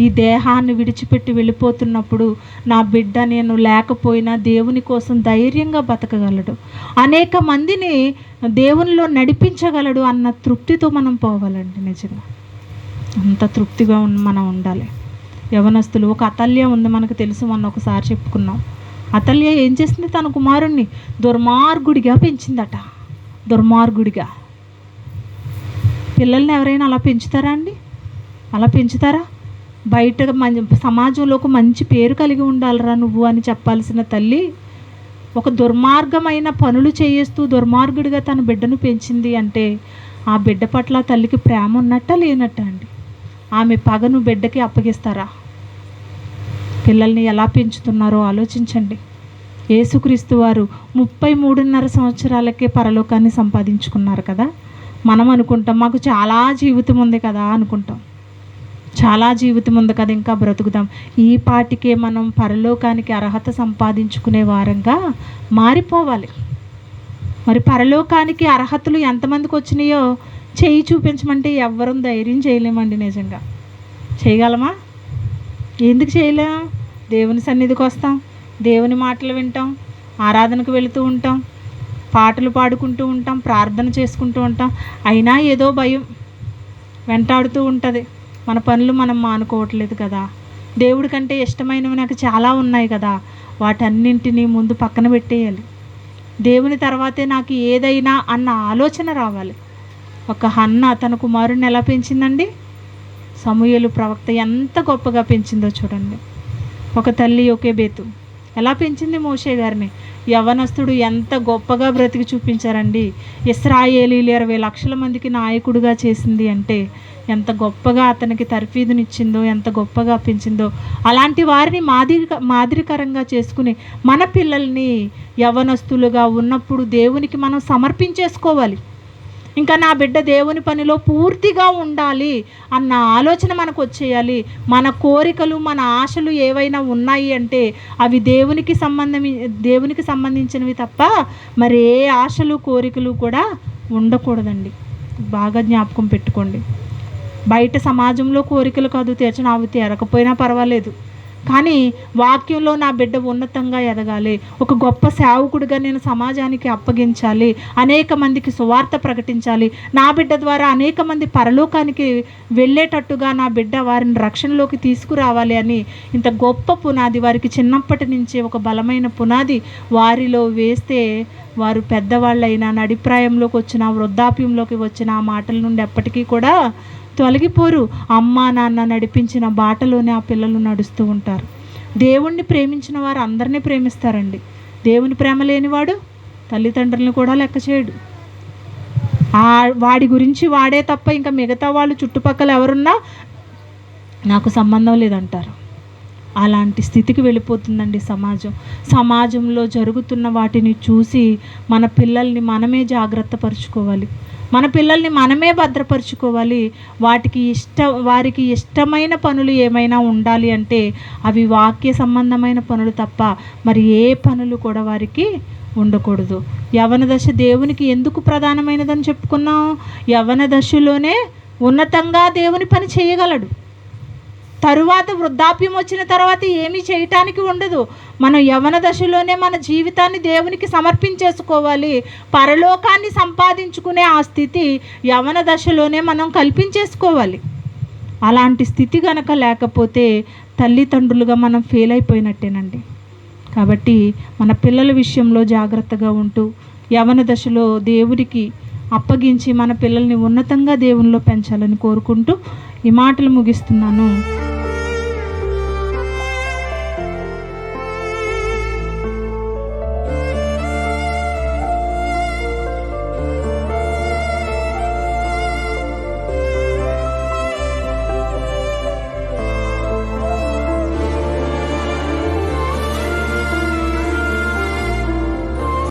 ఈ దేహాన్ని విడిచిపెట్టి వెళ్ళిపోతున్నప్పుడు నా బిడ్డ నేను లేకపోయినా దేవుని కోసం ధైర్యంగా బతకగలడు, అనేక మందిని దేవునిలో నడిపించగలడు అన్న తృప్తితో మనం పోవాలండి. నిజంగా అంత తృప్తిగా మనం ఉండాలి. యవనస్తులు, ఒక అతల్య ఉంది, మనకు తెలుసు, మొన్న ఒకసారి చెప్పుకున్నాం. అతల్య ఏం చేసింది? తన కుమారుణ్ణి దుర్మార్గుడిగా పెంచిందట. దుర్మార్గుడిగా. పిల్లల్ని ఎవరైనా అలా పెంచుతారా అండి? అలా పెంచుతారా? బయట సమాజంలో ఒక మంచి పేరు కలిగి ఉండాలిరా నువ్వు అని చెప్పాల్సిన తల్లి ఒక దుర్మార్గమైన పనులు చేయిస్తూ దుర్మార్గుడిగా తన బిడ్డను పెంచింది అంటే ఆ బిడ్డ పట్ల తల్లికి ప్రేమ ఉన్నట్ట లేనట్ట అండి? ఆమె పగను బిడ్డకి అప్పగిస్తారా? పిల్లల్ని ఎలా పెంచుతున్నారో ఆలోచించండి. యేసుక్రీస్తు వారు 33.5 సంవత్సరాలకే పరలోకాన్ని సంపాదించుకున్నారు కదా. మనం అనుకుంటాం మాకు చాలా జీవితం ఉంది కదా అనుకుంటాం. చాలా జీవితం ఉంది కదా, ఇంకా బ్రతుకుదాం. ఈ పాటికే మనం పరలోకానికి అర్హత సంపాదించుకునే వారంగా మారిపోవాలి. మరి పరలోకానికి అర్హతలు ఎంతమందికి వచ్చినాయో చేయి చూపించమంటే ఎవ్వరం ధైర్యం చేయలేమండి. నిజంగా చేయగలమా? ఎందుకు చేయలేం? దేవుని సన్నిధికి వస్తాం, దేవుని మాటలు వింటాం, ఆరాధనకు వెళుతూ ఉంటాం, పాటలు పాడుకుంటూ ఉంటాం, ప్రార్థన చేసుకుంటూ ఉంటాం. అయినా ఏదో భయం వెంటాడుతూ ఉంటుంది. మన పనులు మనం మానుకోవట్లేదు కదా. దేవుడి కంటే ఇష్టమైనవి నాకు చాలా ఉన్నాయి కదా, వాటన్నింటినీ ముందు పక్కన పెట్టేయాలి. దేవుని తర్వాతే నాకు ఏదైనా అన్న ఆలోచన రావాలి. ఒక హన్న తన కుమారుడిని ఎలా పెంచిందండి? సమూయేలు ప్రవక్త ఎంత గొప్పగా పెంచిందో చూడండి. ఒక తల్లి యోకేబేతు ఎలా పెంచింది మోషే గారిని. యవనస్తుడు ఎంత గొప్పగా బ్రతికి చూపించారండి. ఇశ్రాయేలీలు 20 లక్షల మందికి నాయకుడిగా చేసింది అంటే ఎంత గొప్పగా అతనికి తర్ఫీదునిచ్చిందో, ఎంత గొప్పగా పెంచిందో. అలాంటి వారిని మాదిరికరంగా చేసుకుని మన పిల్లల్ని యవనస్తులుగా ఉన్నప్పుడు దేవునికి మనం సమర్పించేసుకోవాలి. ఇంకా నా బిడ్డ దేవుని పనిలో పూర్తిగా ఉండాలి అన్న ఆలోచన మనకు వచ్చేయాలి. మన కోరికలు, మన ఆశలు ఏవైనా ఉన్నాయి అంటే అవి దేవునికి సంబంధించినవి తప్ప మరి ఏ ఆశలు కోరికలు కూడా ఉండకూడదండి. బాగా జ్ఞాపకం పెట్టుకోండి. బయట సమాజంలో కోరికలు కాదు తీర్చడం, అవి తీరకపోయినా పర్వాలేదు, కానీ వాక్యంలో నా బిడ్డ ఉన్నతంగా ఎదగాలి, ఒక గొప్ప సేవకుడిగా నేను సమాజానికి అప్పగించాలి, అనేక మందికి సువార్త ప్రకటించాలి, నా బిడ్డ ద్వారా అనేక మంది పరలోకానికి వెళ్ళేటట్టుగా నా బిడ్డ వారిని రక్షణలోకి తీసుకురావాలి అని ఇంత గొప్ప పునాది వారికి చిన్నప్పటి నుంచే ఒక బలమైన పునాది వారిలో వేస్తే వారు పెద్దవాళ్ళైనా నడిప్రాయంలోకి వచ్చిన, వృద్ధాప్యంలోకి వచ్చిన ఆ మాటల నుండి ఎప్పటికీ కూడా తొలగిపోరు. అమ్మా నాన్న నడిపించిన బాటలోనే ఆ పిల్లలు నడుస్తూ ఉంటారు. దేవుణ్ణి ప్రేమించిన వారు అందరినీ ప్రేమిస్తారండి. దేవుని ప్రేమ లేనివాడు తల్లిదండ్రులను కూడా లెక్క చేయడు. వాడి గురించి వాడే తప్ప ఇంకా మిగతా వాళ్ళు చుట్టుపక్కల ఎవరున్నా నాకు సంబంధం లేదంటారు. అలాంటి స్థితికి వెళ్ళిపోతుందండి సమాజంలో జరుగుతున్న వాటిని చూసి మన పిల్లల్ని మనమే జాగ్రత్త పరుచుకోవాలి, మన పిల్లల్ని మనమే భద్రపరుచుకోవాలి. వారికి ఇష్టమైన పనులు ఏమైనా ఉండాలి అంటే అవి వాక్య సంబంధమైన పనులు తప్ప మరి ఏ పనులు కూడా వారికి ఉండకూడదు. యవన దశ దేవునికి ఎందుకు ప్రధానమైనదని చెప్పుకున్నాం? యవన దశలోనే ఉన్నతంగా దేవుని పని చేయగలడు. తరువాత వృద్ధాప్యం వచ్చిన తర్వాత ఏమీ చేయటానికి ఉండదు. మనం యవన దశలోనే మన జీవితాన్ని దేవునికి సమర్పించేసుకోవాలి. పరలోకాన్ని సంపాదించుకునే ఆ స్థితి యవన దశలోనే మనం కల్పించేసుకోవాలి. అలాంటి స్థితి గనక లేకపోతే తల్లిదండ్రులుగా మనం ఫెయిల్ అయిపోయినట్టేనండి. కాబట్టి మన పిల్లల విషయంలో జాగ్రత్తగా ఉంటూ యవన దశలో దేవుడికి అప్పగించి మన పిల్లల్ని ఉన్నతంగా దేవునిలో పెంచాలని కోరుకుంటూ ఈ మాటలు ముగిస్తున్నాను.